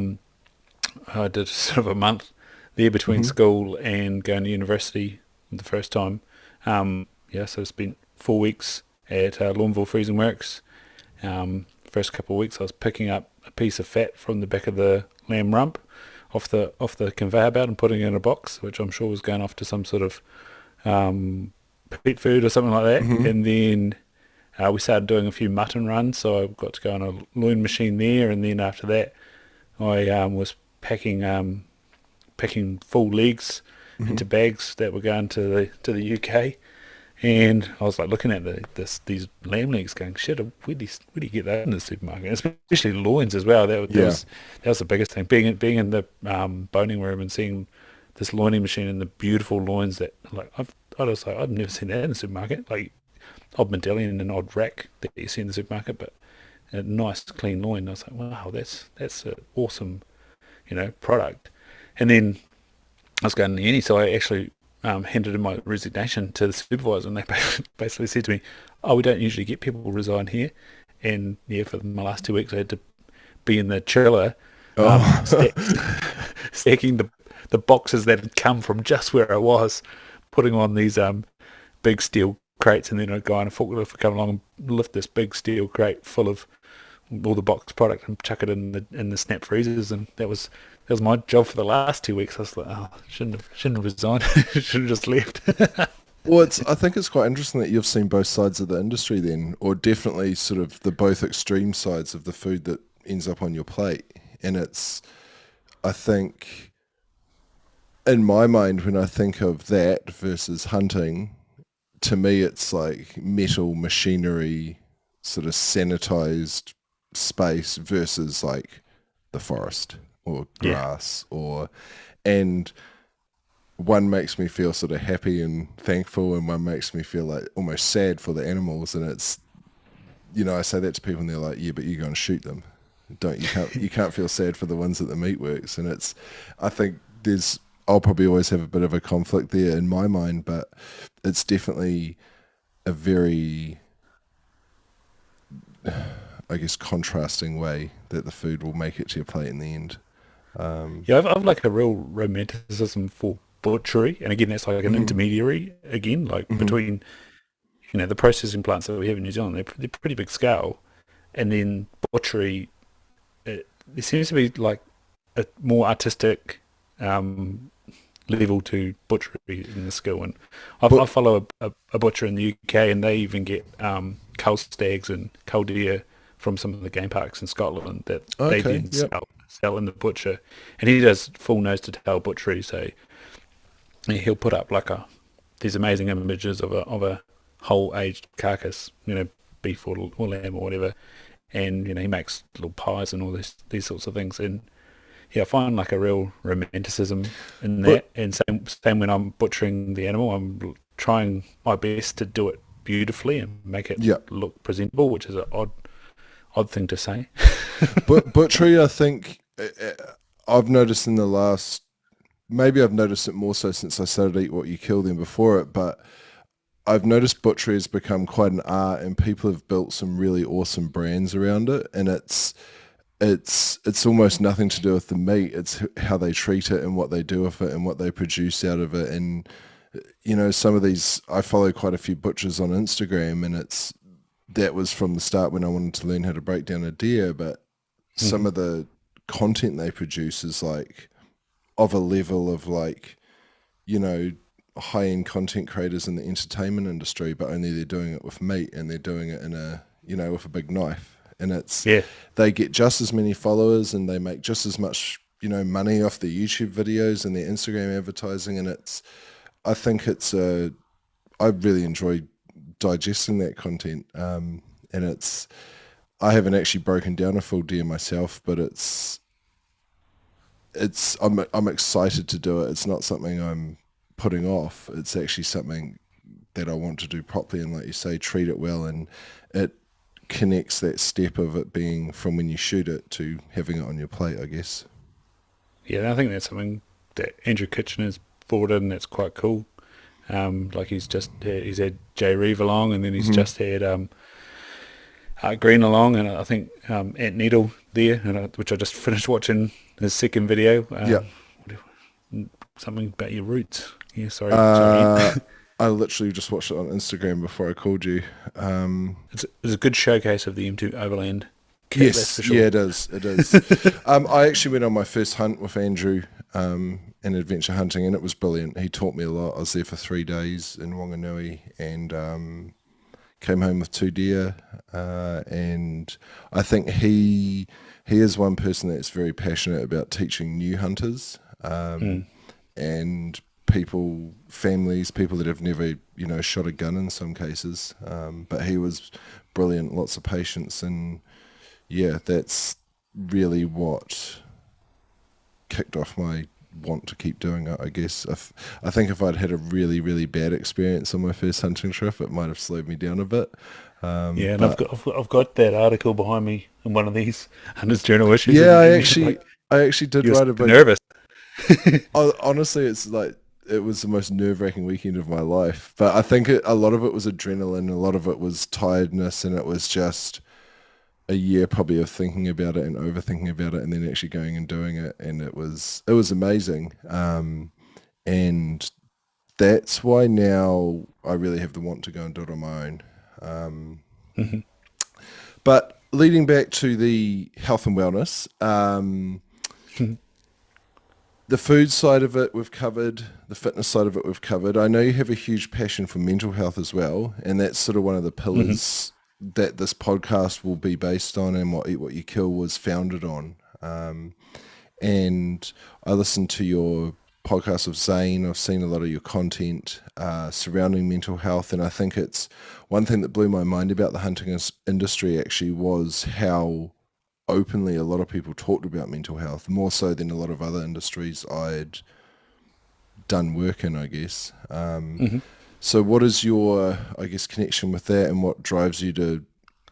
I did sort of a month there between Hmm. school and going to university the first time. Yeah, so I spent 4 weeks at Lawnville Freezing Works. First couple of weeks, I was picking up a piece of fat from the back of the lamb rump off the conveyor belt and putting it in a box, which I'm sure was going off to some sort of pet food or something like that. Hmm. And then we started doing a few mutton runs, so I got to go on a loin machine there. And then after that, I was packing full legs Hmm. into bags that were going to the UK. And I was like looking at these lamb legs, going, "Shit, where do you get that in the supermarket?" Especially loins as well. Yeah. That was the biggest thing. Being in the boning room and seeing this loining machine and the beautiful loins that like I was like, I'd never seen that in the supermarket. Like odd medallion and an odd rack that you see in the supermarket, but a nice clean loin. I was like, wow, that's an awesome product. And then I was going to uni, so I actually handed in my resignation to the supervisor, and they basically said to me, "Oh, we don't usually get people resign here." And yeah, for my last 2 weeks, I had to be in the chiller, Oh. stacking the boxes that had come from just where I was, putting on these big steel crates, and then I'd go on a forklift would come along and lift this big steel crate full of all the box product and chuck it in the snap freezers, and that was my job for the last 2 weeks. I was like, oh, shouldn't have resigned, should have just left. Well, I think it's quite interesting that you've seen both sides of the industry then, or definitely sort of the both extreme sides of the food that ends up on your plate. And I think, in my mind, when I think of that versus hunting, to me, it's like metal machinery, sort of sanitized space versus like the forest or Yeah, grass and one makes me feel sort of happy and thankful, and one makes me feel like almost sad for the animals. And it's, I say that to people, and they're like, "Yeah, but you go and shoot them, don't you can't feel sad for the ones at the meatworks." And I think I'll probably always have a bit of a conflict there in my mind, but it's definitely a very, I guess, contrasting way that the food will make it to your plate in the end. yeah. I've like a real romanticism for butchery, and again, that's like an Mhm, intermediary again, like mhm. between the processing plants that we have in New Zealand. They're pretty big scale, and then butchery. There seems to be like a more artistic um, level to butchery in the skill. And I But follow a butcher in the UK, and they even get cull stags and cull deer from some of the game parks in Scotland that they okay, then yep, sell in the butcher. And he does full nose to tail butchery, so he'll put up like these amazing images of a whole aged carcass, beef or lamb or whatever, and he makes little pies and all these sorts of things. And yeah, I find like a real romanticism in but that. And same when I'm butchering the animal, I'm trying my best to do it beautifully and make it yeah, look presentable, which is an odd thing to say. but butchery, I think I've noticed in the last, maybe I've noticed it more so since I started Eat What You Kill than before it, but I've noticed butchery has become quite an art, and people have built some really awesome brands around it, and it's almost nothing to do with the meat. It's how they treat it and what they do with it and what they produce out of it. And some of these, I follow quite a few butchers on Instagram, and that was from the start when I wanted to learn how to break down a deer. But some Hmm. of the content they produce is like of a level of like, you know, high end content creators in the entertainment industry, but only they're doing it with meat, and they're doing it in with a big knife. And Yeah, they get just as many followers, and they make just as much, money off their YouTube videos and their Instagram advertising. And I think I really enjoy digesting that content. And I haven't actually broken down a full deer myself, but I'm excited to do it. It's not something I'm putting off. It's actually something that I want to do properly, and like you say, treat it well, and it connects that step of it being from when you shoot it to having it on your plate, I guess. yeah. And I think that's something that Andrew Kitchener's brought in. That's quite cool. Like he's had Jay Reeve along, and then he's Hmm. just had Art Green along, and I think Ant Needle there, which I just finished watching his second video. Yeah. Something about your roots. Yeah, sorry, Uh, Ant. I literally just watched it on Instagram before I called you. It's a good showcase of the M2 Overland kit, that's Yes, for yeah, sure. it is. It is. I actually went on my first hunt with Andrew in adventure hunting, and it was brilliant. He taught me a lot. I was there for 3 days in Wanganui, and came home with 2 deer. And I think he is one person that's very passionate about teaching new hunters Mm. and families, people that have never, shot a gun in some cases. But he was brilliant, lots of patience, and yeah, that's really what kicked off my want to keep doing it, I guess. I think if I'd had a really, really bad experience on my first hunting trip, it might have slowed me down a bit. Yeah, and But I've got that article behind me in one of these Hunters Journal issues, yeah, and you're like I actually did you're write super about. nervous. Honestly, it's like it was the most nerve-wracking weekend of my life. But I think a lot of it was adrenaline, a lot of it was tiredness, and it was just a year probably of thinking about it and overthinking about it, and then actually going and doing it, and it was amazing. And that's why now I really have the want to go and do it on my own. Um, Hmm. but leading back to the health and wellness, the food side of it we've covered, the fitness side of it we've covered. I know you have a huge passion for mental health as well, and that's sort of one of the Hmm. pillars that this podcast will be based on, and what Eat What You Kill was founded on. And I listened to your podcast of Zane. I've seen a lot of your content surrounding mental health, and I think it's one thing that blew my mind about the hunting industry actually was how openly a lot of people talked about mental health, more so than a lot of other industries I'd done work in, I guess. Hmm. So what is your, I guess, connection with that, and what drives you to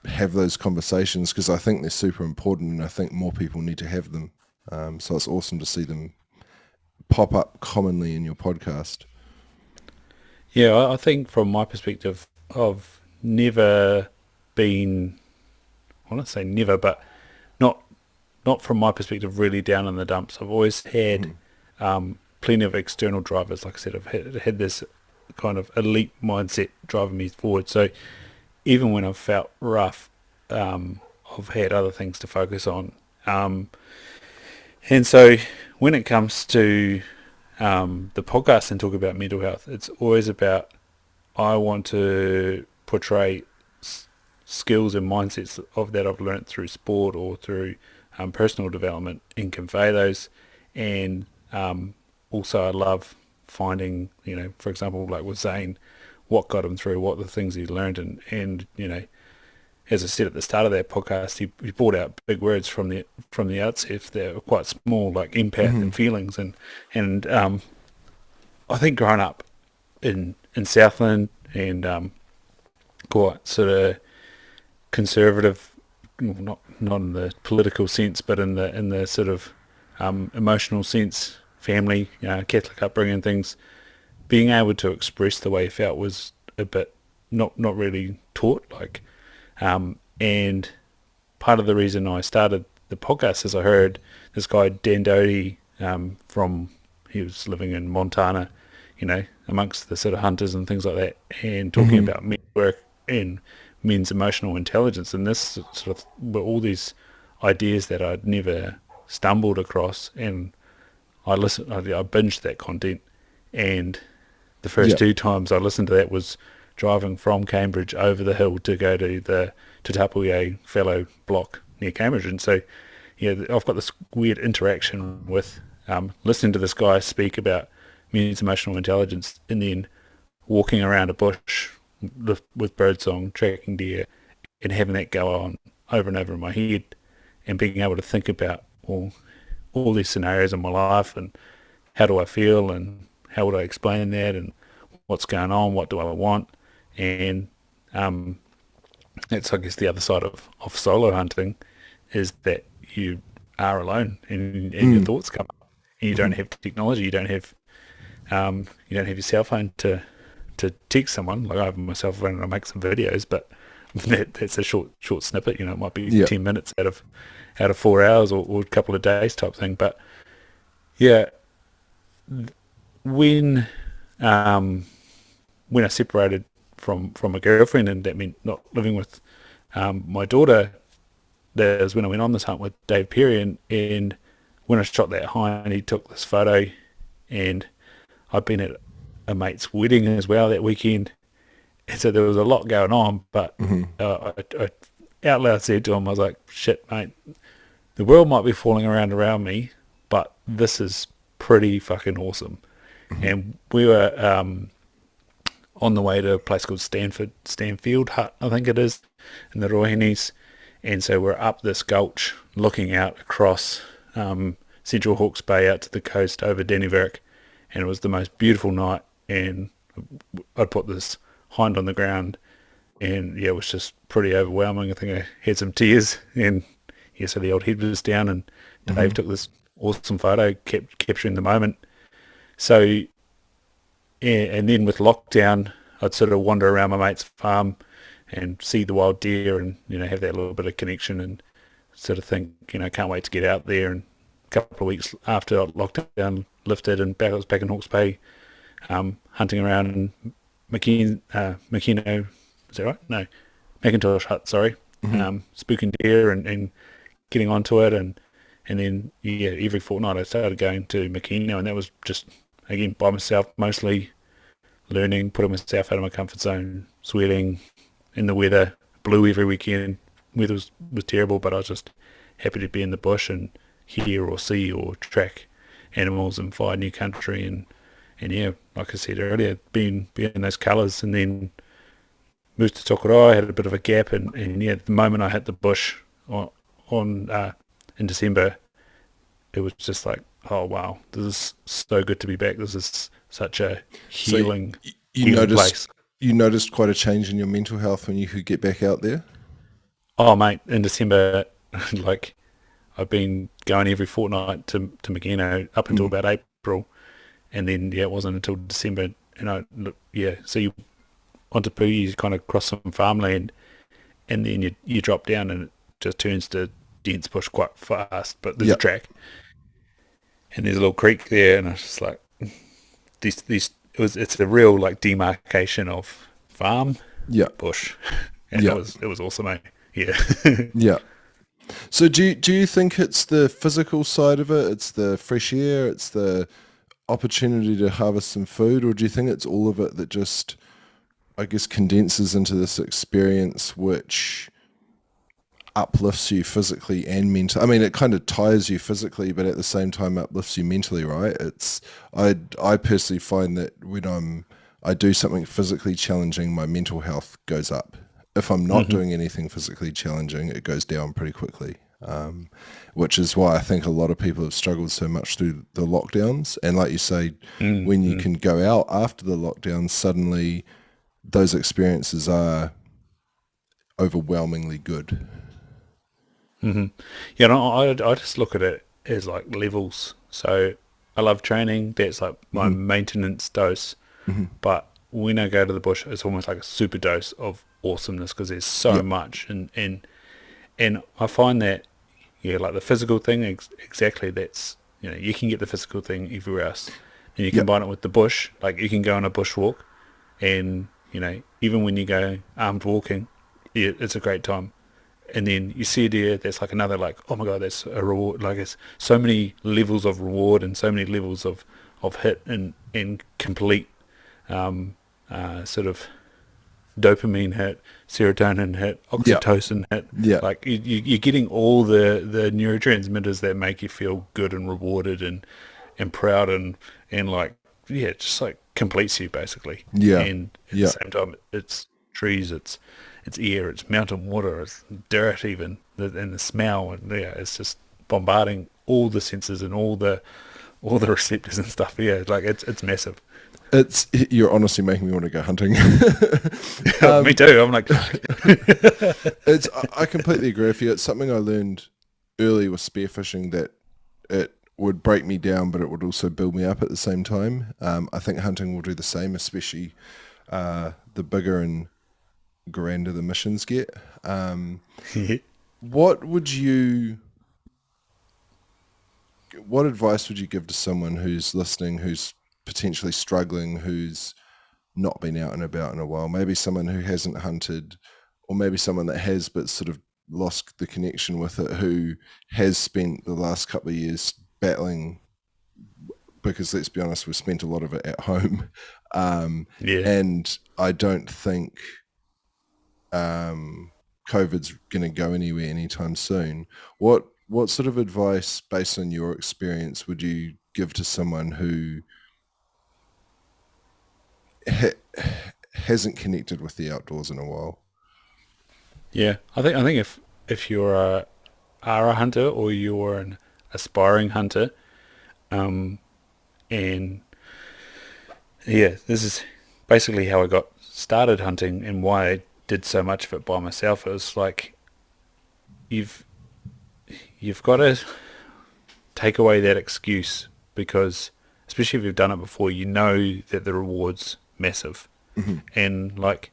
have those conversations? Because I think they're super important, and I think more people need to have them. So it's awesome to see them pop up commonly in your podcast. Yeah, I think from my perspective, I've never been, I won't say never, but not not from my perspective really down in the dumps. I've always had Mm-hmm. plenty of external drivers. Like I said, I've had this kind of elite mindset driving me forward. So even when I've felt rough, I've had other things to focus on. Um, and so when it comes to the podcast and talk about mental health, it's always about I want to portray skills and mindsets of that I've learnt through sport or through personal development and convey those. And also, I love finding, for example, like with Zane, what got him through, what the things he learned, and as I said at the start of that podcast, he brought out big words from the outset that were quite small, like empath Mm-hmm. and feelings, and I think growing up in Southland and quite sort of conservative, well, not in the political sense, but in the sort of emotional sense, family, Catholic upbringing, things, being able to express the way you felt was a bit not really taught, and part of the reason I started the podcast is I heard this guy Dan Doty from he was living in Montana, amongst the sort of hunters and things like that, and talking Mm-hmm. about men's work and men's emotional intelligence, and this sort of were all these ideas that I'd never stumbled across, and I binged that content, and the first Yeah. two times I listened to that was driving from Cambridge over the hill to go to the Te Tapuia Fellow block near Cambridge. And so, yeah, I've got this weird interaction with listening to this guy speak about men's emotional intelligence and then walking around a bush with birdsong, tracking deer, and having that go on over and over in my head and being able to think about all these scenarios in my life and how do I feel and how would I explain that and what's going on, what do I want, and um, that's I guess the other side of solo hunting is that you are alone and your Mm. thoughts come up and you don't Mm-hmm. have technology, you don't have your cell phone to text someone. Like I have my cell phone and I make some videos, but that's a short snippet. It might be Yeah. 10 minutes out of 4 hours or a couple of days type thing. But yeah, when um, when I separated from a girlfriend, and that meant not living with my daughter, that was when I went on this hunt with Dave Perry, and when I shot that hind, he took this photo, and I'd been at a mate's wedding as well that weekend, and so there was a lot going on, but Mm-hmm. I out loud said to him, I was like, shit, mate, the world might be falling around me, but this is pretty fucking awesome. Mm-hmm. And we were on the way to a place called Stanfield Hut, I think it is, in the Rohini's. And so we're up this gulch looking out across Central Hawke's Bay out to the coast over Dennyverk. And it was the most beautiful night. And I'd put this hind on the ground. And yeah, it was just pretty overwhelming. I think I had some tears. And yeah, so the old head was down. And Mm-hmm. Dave took this awesome photo, capturing the moment. So yeah, and then with lockdown, I'd sort of wander around my mate's farm and see the wild deer and, have that little bit of connection and sort of think, can't wait to get out there. And a couple of weeks after lockdown lifted and I was back in Hawke's Bay, hunting around in McKino, is that right? No, Macintosh Hut, sorry. Hmm. spooking deer and getting onto it, and then yeah, every fortnight I started going to Makino, and that was just again by myself, mostly learning, putting myself out of my comfort zone, sweating in the weather, blew every weekend. Weather was terrible, but I was just happy to be in the bush and hear or see or track animals and find new country and yeah, like I said earlier, being in those colours, and then moved to Tokoroa, had a bit of a gap, and yeah, the moment I hit the bush on in December, it was just like, oh wow, this is so good to be back. This is such a So you healing noticed place. quite a change in your mental health when you could get back out there. Oh mate, in December, like I've been going every fortnight to Magino up until Mm. about April, and then yeah, it wasn't until December, and yeah, so you onto Poo, you kind of cross some farmland, and then you drop down, and it just turns to dense bush quite fast. But there's a Yeah, track, and there's a little creek there, and it's just like these it's a real like demarcation of farm yeah, bush, and yeah, it was awesome, mate. Yeah. yeah. So do you think it's the physical side of it? It's the fresh air. It's the opportunity to harvest some food, or do you think it's all of it that just, I guess, condenses into this experience which uplifts you physically and mentally? I mean, it kind of tires you physically, but at the same time uplifts you mentally, right? I personally find that when I do something physically challenging, my mental health goes up. If I'm not Hmm. doing anything physically challenging, it goes down pretty quickly. Which is why I think a lot of people have struggled so much through the lockdowns. And like you say, when you Mm-hmm. can go out after the lockdown, suddenly those experiences are overwhelmingly good. Hmm. Yeah, no, I just look at it as like levels. So I love training. That's like my Hmm. maintenance dose. Hmm. But when I go to the bush, it's almost like a super dose of awesomeness because there's so Yep. much, and I find that yeah, like the physical thing, exactly. That's you can get the physical thing everywhere else, and you Yep. combine it with the bush. Like you can go on a bushwalk, and even when you go armed walking, yeah, it's a great time. And then you see a deer, that's like another like, oh my god, that's a reward. Like it's so many levels of reward and so many levels of hit and complete sort of dopamine hit, serotonin hit, Yep. oxytocin hit. Yep. Like you're getting all the neurotransmitters that make you feel good and rewarded and proud and like yeah, it just like completes you basically. Yeah. And at the Yeah. same time, it's trees, it's air, it's mountain water, it's dirt even, and the smell, and yeah, it's just bombarding all the senses and all the receptors and stuff. Yeah, like it's massive. You're honestly making me want to go hunting. Me um, too. I'm like, I completely agree with you. It's something I learned early with spearfishing that it would break me down, but it would also build me up at the same time. I think hunting will do the same, especially the bigger and grander the missions get. Um, what would you what advice would you give to someone who's listening, who's potentially struggling, who's not been out and about in a while? Maybe someone who hasn't hunted, or maybe someone that has but sort of lost the connection with it, who has spent the last couple of years battling, because let's be honest, we've spent a lot of it at home. Um, yeah. and I don't think COVID's going to go anywhere anytime soon. What sort of advice, based on your experience, would you give to someone who hasn't connected with the outdoors in a while? Yeah, I think if you're are a hunter or you're an aspiring hunter, um, and yeah, this is basically how I got started hunting and why I did so much of it by myself. It was like you've you've got to take away that excuse because especially if you've done it before, you know that the reward's massive, Hmm. and like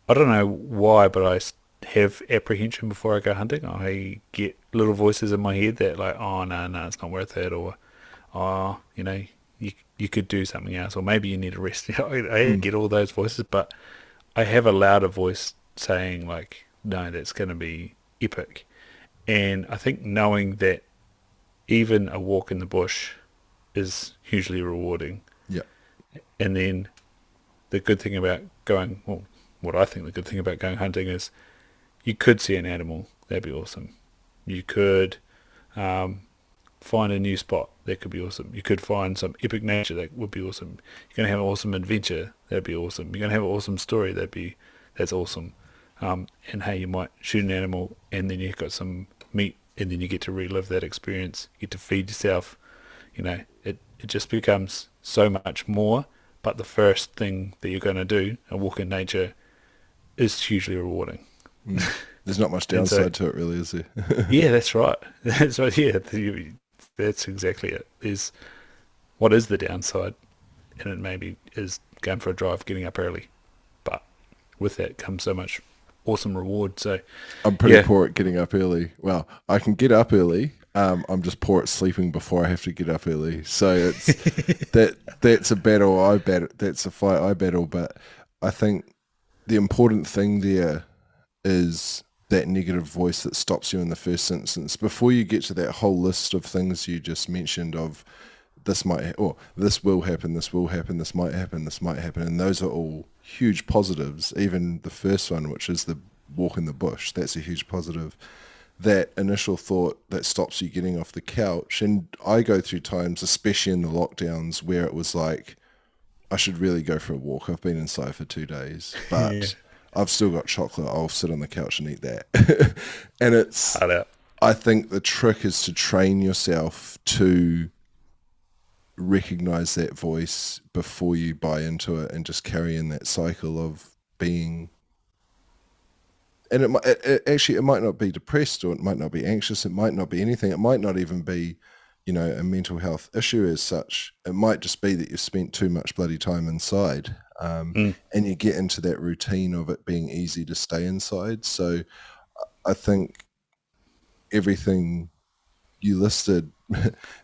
I don't know why, but have apprehension before I go hunting. I get little voices in my head that like, oh no, no, it's not worth it, or oh, you could do something else, or maybe you need a rest. I Mm. get all those voices, but I have a louder voice saying like, no, that's going to be epic. And I think knowing that even a walk in the bush is hugely rewarding. Yeah. And then the good thing about going, well, what I think the good thing about going hunting is you could see an animal. That'd be awesome. You could um, find a new spot. That could be awesome. You could find some epic nature. That would be awesome. You're going to have an awesome adventure. That'd be awesome. You're going to have an awesome story. That's awesome. And hey, you might shoot an animal and then you've got some meat and then you get to relive that experience. You get to feed yourself. It just becomes so much more. But the first thing that you're going to do, a walk in nature, is hugely rewarding. Mm. There's not much And so, downside to it, really, is there? yeah, that's right. That's right. Yeah, that's exactly it. What is the downside? And it maybe is going for a drive, getting up early. But with that comes so much awesome reward. So, I'm pretty yeah, poor at getting up early. Well, I can get up early. I'm just poor at sleeping before I have to get up early. So it's that's a battle I battle. That's a fight I battle. But I think the important thing there is that negative voice that stops you in the first instance before you get to that whole list of things you just mentioned of this might or this will happen, this will happen, this might happen, this might happen, and those are all huge positives. Even the first one, which is the walk in the bush, that's a huge positive. That initial thought that stops you getting off the couch, and I go through times, especially in the lockdowns, where it was like I should really go for a walk. I've been inside for 2 days, yeah, but I've still got chocolate. I'll sit on the couch and eat that. And it's, hard out. I think the trick is to train yourself to recognize that voice before you buy into it and just carry in that cycle of being. And actually, it might not be depressed or it might not be anxious. It might not be anything. It might not even be, a mental health issue as such. It might just be that you've spent too much bloody time inside, Mm, and you get into that routine of it being easy to stay inside. So I think everything you listed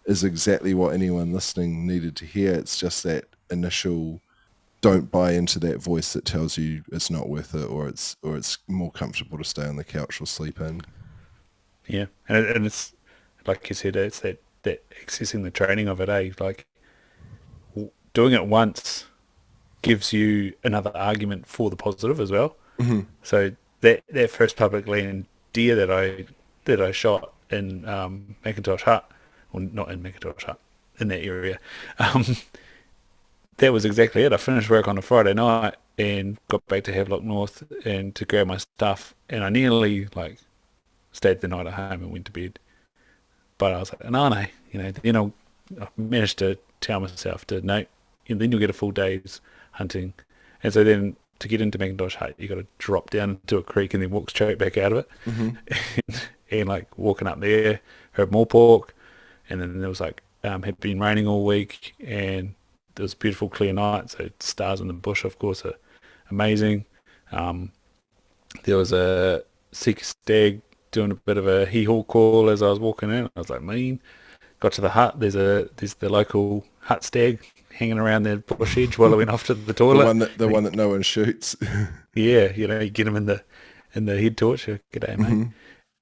is exactly what anyone listening needed to hear. It's just that initial don't buy into that voice that tells you it's not worth it or it's more comfortable to stay on the couch or sleep in. yeah, and it's like you said, it's that accessing the training of it. Like doing it once gives you another argument for the positive as well. Hmm. So that first public land deer that I shot in Macintosh Hut, well, not in Macintosh Hut, in that area, um, that was exactly it. I finished work on a Friday night and got back to Havelock North and to grab my stuff, and I nearly like stayed the night at home and went to bed. But I was like, no, no, I managed to tell myself to no, and then you'll get a full day's hunting. And so then to get into Macintosh Hut, you got to drop down into a creek and then walk straight back out of it. Hmm. And like walking up there, heard more pork, and then there was like had been raining all week, and there was a beautiful clear night, so stars in the bush, of course, are amazing. Um, there was a Seeker stag doing a bit of a hee-haw call as I was walking in. I was like, mean. Got to the hut. There's the local hut stag hanging around the bush edge while I went off to the The toilet. one that the one that no one shoots. Yeah, you get him in the head torch. G'day, mate. Hmm.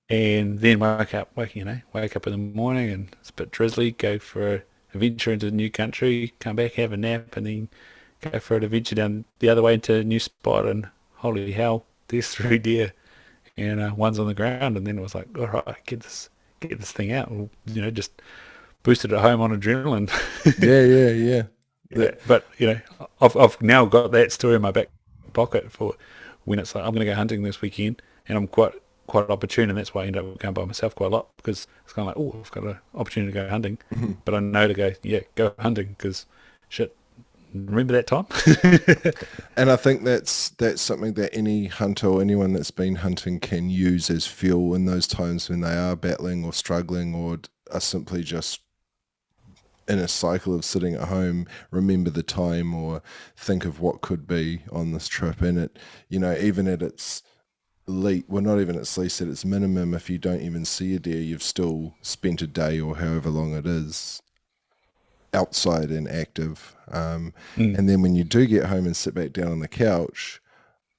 And then wake up in the morning and it's a bit drizzly. Go for a venture into the new country. Come back, have a nap, and then go for an adventure down the other way into a new spot. And holy hell, there's 3 deer, and one's on the ground. And then it was like, all right, get this thing out. And, just boosted at home on adrenaline. Yeah, yeah, yeah. Yeah, but I've now got that story in my back pocket for when it's like I'm going to go hunting this weekend, and I'm quite opportune, and that's why I end up going by myself quite a lot because it's kind of like, oh, I've got an opportunity to go hunting, Mhm. but I know to go hunting because shit, remember that time? And I think that's something that any hunter or anyone that's been hunting can use as fuel in those times when they are battling or struggling or are simply just in a cycle of sitting at home, remember the time or think of what could be on this trip. And even at its well, not even at its least, at its minimum, if you don't even see a deer, you've still spent a day or however long it is outside and active. Mm, And then when you do get home and sit back down on the couch,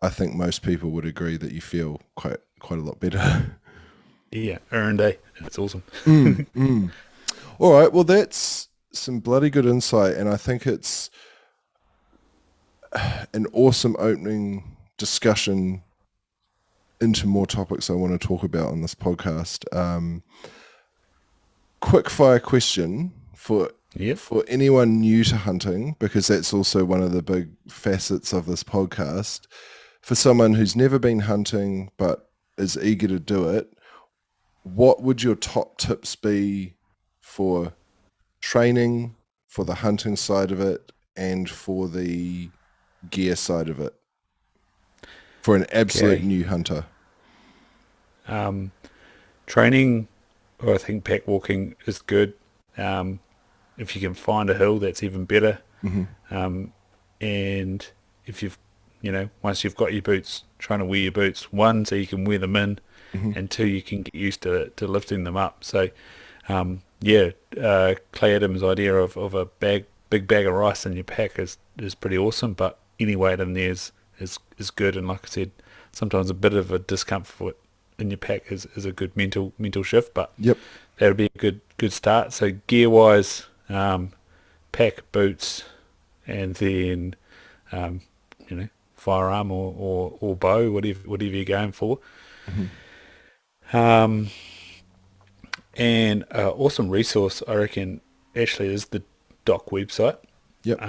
I think most people would agree that you feel quite a lot better. Yeah, earned day. It's awesome. All right, well, that's some bloody good insight, and I think it's an awesome opening discussion into more topics I want to talk about on this podcast. Quick fire question Yep. for anyone new to hunting, because that's also one of the big facets of this podcast. For someone who's never been hunting but is eager to do it, what would your top tips be for training, for the hunting side of it, and for the gear side of it, for an absolute Okay. new hunter? Training, or I think pack walking is good. Um, if you can find a hill, that's even better. And if you've, once you've got your boots, trying to wear your boots, one, so you can wear them in, and two, you can get used to lifting them up. So, Clay Adams' idea of a big bag of rice in your pack is pretty awesome, but any weight in there is good. And like I said, sometimes a bit of a discomfort in your pack is a good mental shift, but Yep. that would be a good start. So gear wise, pack, boots, and then firearm or bow, whatever you're going for. Um, and awesome resource, I reckon, actually is the doc website. Yep.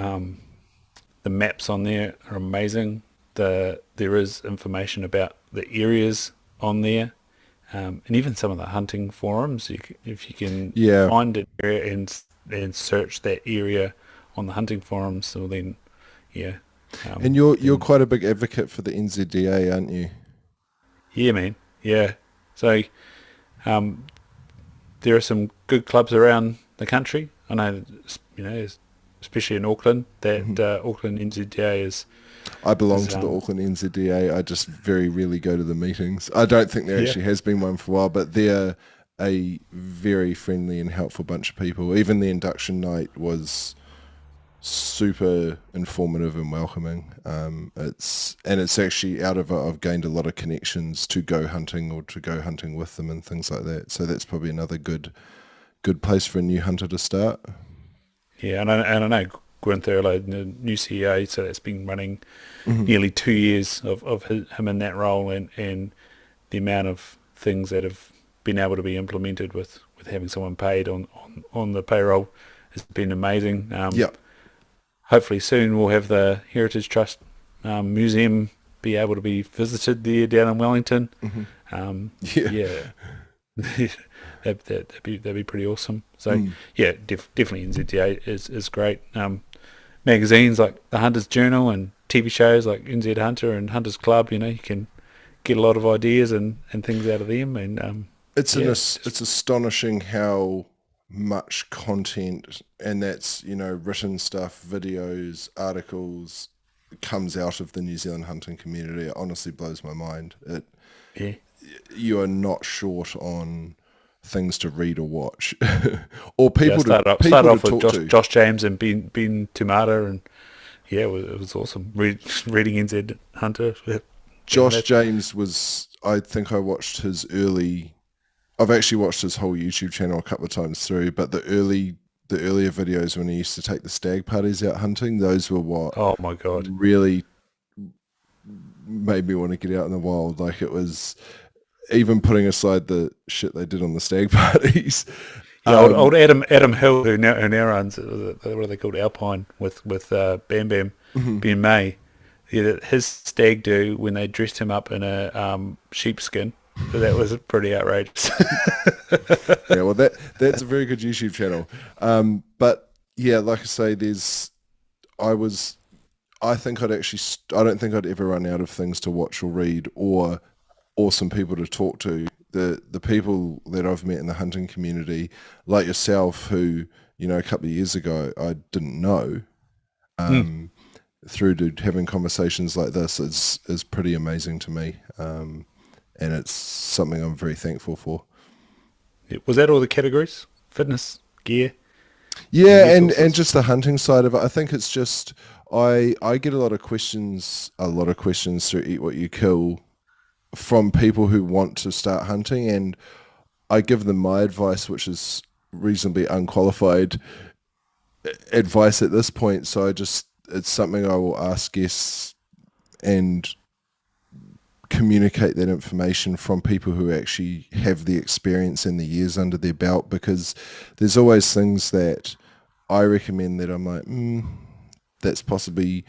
The maps on there are amazing. There is information about the areas on there, and even some of the hunting forums. If you can Yeah. find an area and search that area on the hunting forums, so then yeah, And you're then quite a big advocate for the NZDA, aren't you? yeah, man, yeah. So um, there are some good clubs around the country. I know, especially in Auckland, that Auckland NZDA I belong is to the Auckland NZDA. I just very rarely go to the meetings. I don't think there yeah, actually has been one for a while, but they're a very friendly and helpful bunch of people. Even the induction night was super informative and welcoming. It's actually out of it, I've gained a lot of connections to go hunting or to go hunting with them and things like that. So that's probably another good place for a new hunter to start. yeah. And I know Gwyn Thurlow, the new CEO, so that's been running nearly 2 years of him in that role, and the amount of things that have been able to be implemented with having someone paid on the payroll has been amazing. Yeah. Hopefully soon we'll have the Heritage Trust Museum be able to be visited there down in Wellington. Yeah. Yeah, that'd be pretty awesome. So yeah, definitely NZDA is great. Magazines like the Hunter's Journal and TV shows like NZ Hunter and Hunter's Club, you can get a lot of ideas and things out of them. And yeah, It's astonishing how much content, and that's, written stuff, videos, articles, comes out of the New Zealand hunting community. It honestly blows my mind. yeah, You are not short on things to read or watch, or yeah. I started people to off with talk to. Josh James and Ben Tumata, and yeah, it was awesome. Reading NZ Hunter. Yeah, Josh that's James I think I watched his early. I've actually watched his whole YouTube channel a couple of times through, but the earlier videos when he used to take the stag parties out hunting, those were what oh my god. really made me want to get out in the wild. Like, it was, even putting aside the shit they did on the stag parties. Yeah, old Adam Hill, who now runs what are they called, Alpine with Bam Bam Ben May. Yeah, his stag do when they dressed him up in a sheepskin. So that was pretty outrageous. Yeah, well, that's a very good YouTube channel. But yeah, like I say, I was, I think I'd actually, I don't think I'd ever run out of things to watch or read, or awesome people to talk to. The people that I've met in the hunting community, like yourself, who, a couple of years ago I didn't know, Mm. through to having conversations like this, is pretty amazing to me. And it's something I'm very thankful for. Was that all the categories? Fitness, gear, and Yeah, and resources? just the hunting side of it. I think it's just, I get a lot of questions through Eat What You Kill from people who want to start hunting, and I give them my advice, which is reasonably unqualified advice at this point. So it's something I will ask guests and communicate that information from people who actually have the experience and the years under their belt, because there's always things that I recommend that I'm like, that's possibly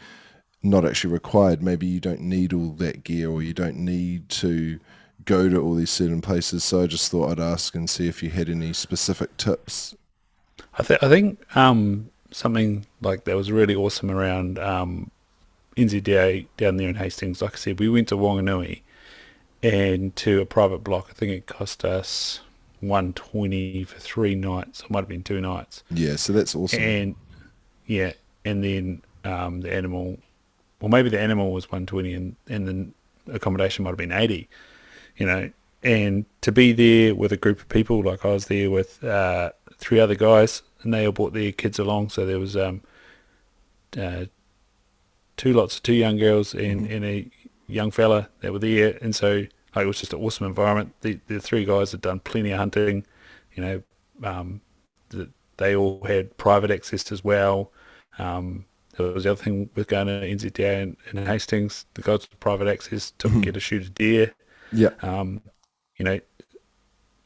not actually required. Maybe you don't need all that gear, or you don't need to go to all these certain places. So I just thought I'd ask and see if you had any specific tips. I think something like that was really awesome around NZDA down there in Hastings. Like I said, we went to Wanganui and to a private block. I think it cost us 120 for 3 nights. It might have been 2 nights. Yeah, so that's awesome. And yeah, and then the animal, or maybe the animal was 120, and then accommodation might have been 80. You know, and to be there with a group of people, like I was there with 3 other guys, and they all brought their kids along. So there was uh, two young girls and a young fella that were there, and so like, it was just an awesome environment. The 3 guys had done plenty of hunting, you know. They all had private access as well. That was the other thing with going to NZDA and Hastings. The guys with private access took get to shoot a deer. Yeah. You know,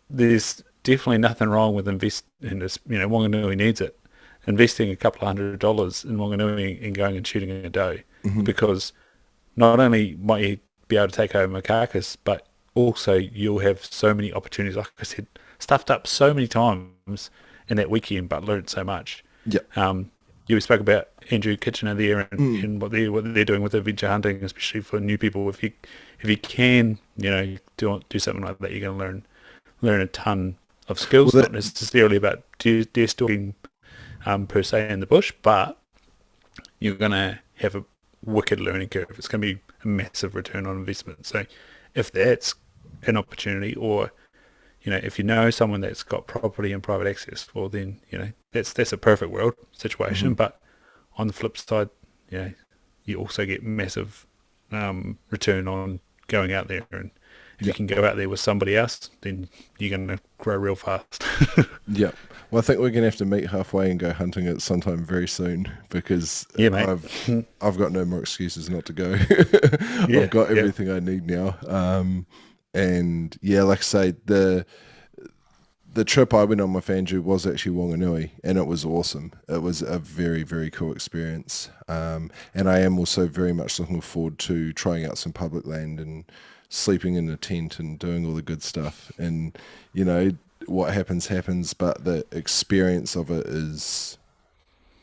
there's definitely nothing wrong with invest in this. You know, Wanganui needs it. Investing a couple of $100 in Wanganui and going and shooting a doe, because not only might you be able to take home a carcass, but also you'll have so many opportunities. Like I said, stuffed up so many times in that weekend, but learned so much. Yeah. You spoke about Andrew Kitchener there and what they're doing with adventure hunting, especially for new people. If you can, you know, do something like that, you're going to learn a ton of skills. Well, Not necessarily about deer stalking per se in the bush, but you're going to have a wicked learning curve. It's going to be a massive return on investment. So if that's an opportunity, or you know, if you know someone that's got property and private access, well then, you know, that's a perfect world situation. But on the flip side, you know, you also get massive return on going out there, and if you can go out there with somebody else, then you're going to grow real fast. Yeah. Well, I think we're going to have to meet halfway and go hunting at sometime very soon, because Yeah, mate. I've got no more excuses not to go. Yeah, I've got yeah. everything I need now. And yeah, like I say, the trip I went on with Andrew was actually Wanganui, and it was awesome. It was a very, very cool experience. And I am also very much looking forward to trying out some public land and sleeping in a tent and doing all the good stuff. And, you know, what happens, but the experience of it is,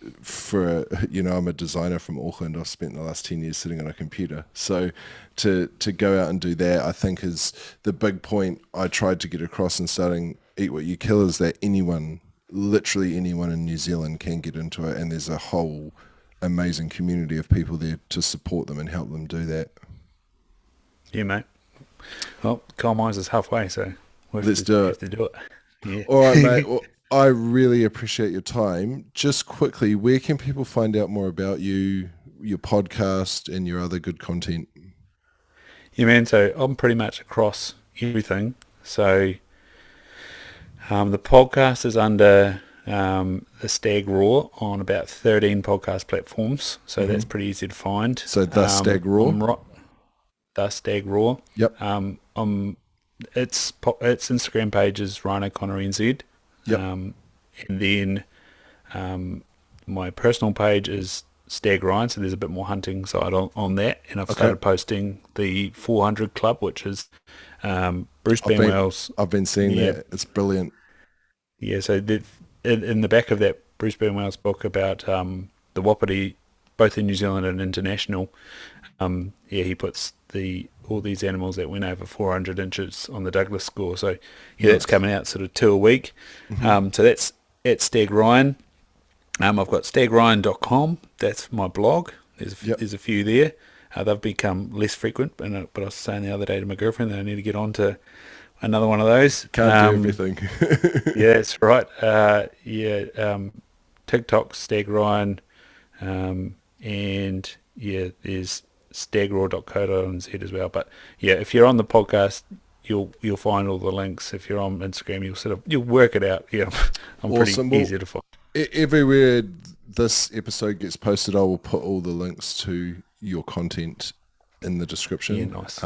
you know, I'm a designer from Auckland. I've spent the last 10 years sitting on a computer. So to go out and do that, I think, is the big point I tried to get across in starting Eat What You Kill, is that literally anyone in New Zealand can get into it, and there's a whole amazing community of people there to support them and help them do that. Yeah, mate. Well, coal mines is halfway, so Let's do have it. to do it. Yeah. All right, mate. Well, I really appreciate your time. Just quickly, where can people find out more about you, your podcast, and your other good content? Yeah, man. So I'm pretty much across everything. So the podcast is under the Stag Raw on about 13 podcast platforms. So that's pretty easy to find. So the Stag Raw? The Stag Raw. Yep. Its Instagram page is Rhino Connor NZ. Yep. And then my personal page is Stag Ryan, so there's a bit more hunting side on that. And I've started posting the 400 Club, which is Bruce Benwell's. I've been seeing that. It's brilliant. Yeah, so in the back of that Bruce Benwell's book about the Wapiti, both in New Zealand and international, he puts all these animals that went over 400 inches on the Douglas score. So that's coming out sort of 2 a week. So that's at Stag Ryan. I've got stagryan.com. That's my blog. There's a few there. They've become less frequent, but I was saying the other day to my girlfriend that I need to get on to another one of those. Can't do everything. Yeah, that's right. TikTok, Stag Ryan. and yeah, there's stagraw.co.nz as well. But yeah, if you're on the podcast, you'll find all the links. If you're on Instagram, you'll work it out. Yeah, I'm pretty Awesome. Well, easy to find. everywhere this episode gets posted, I will put all the links to your content in the Yeah, description. nice.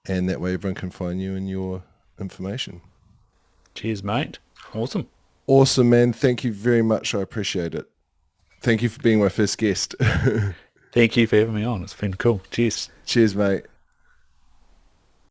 And that way everyone can find you and your information. Cheers, mate. Awesome. Awesome, man. Thank you very much. I appreciate it. Thank you for being my first guest. Thank you for having me on. It's been cool. Cheers. Cheers, mate.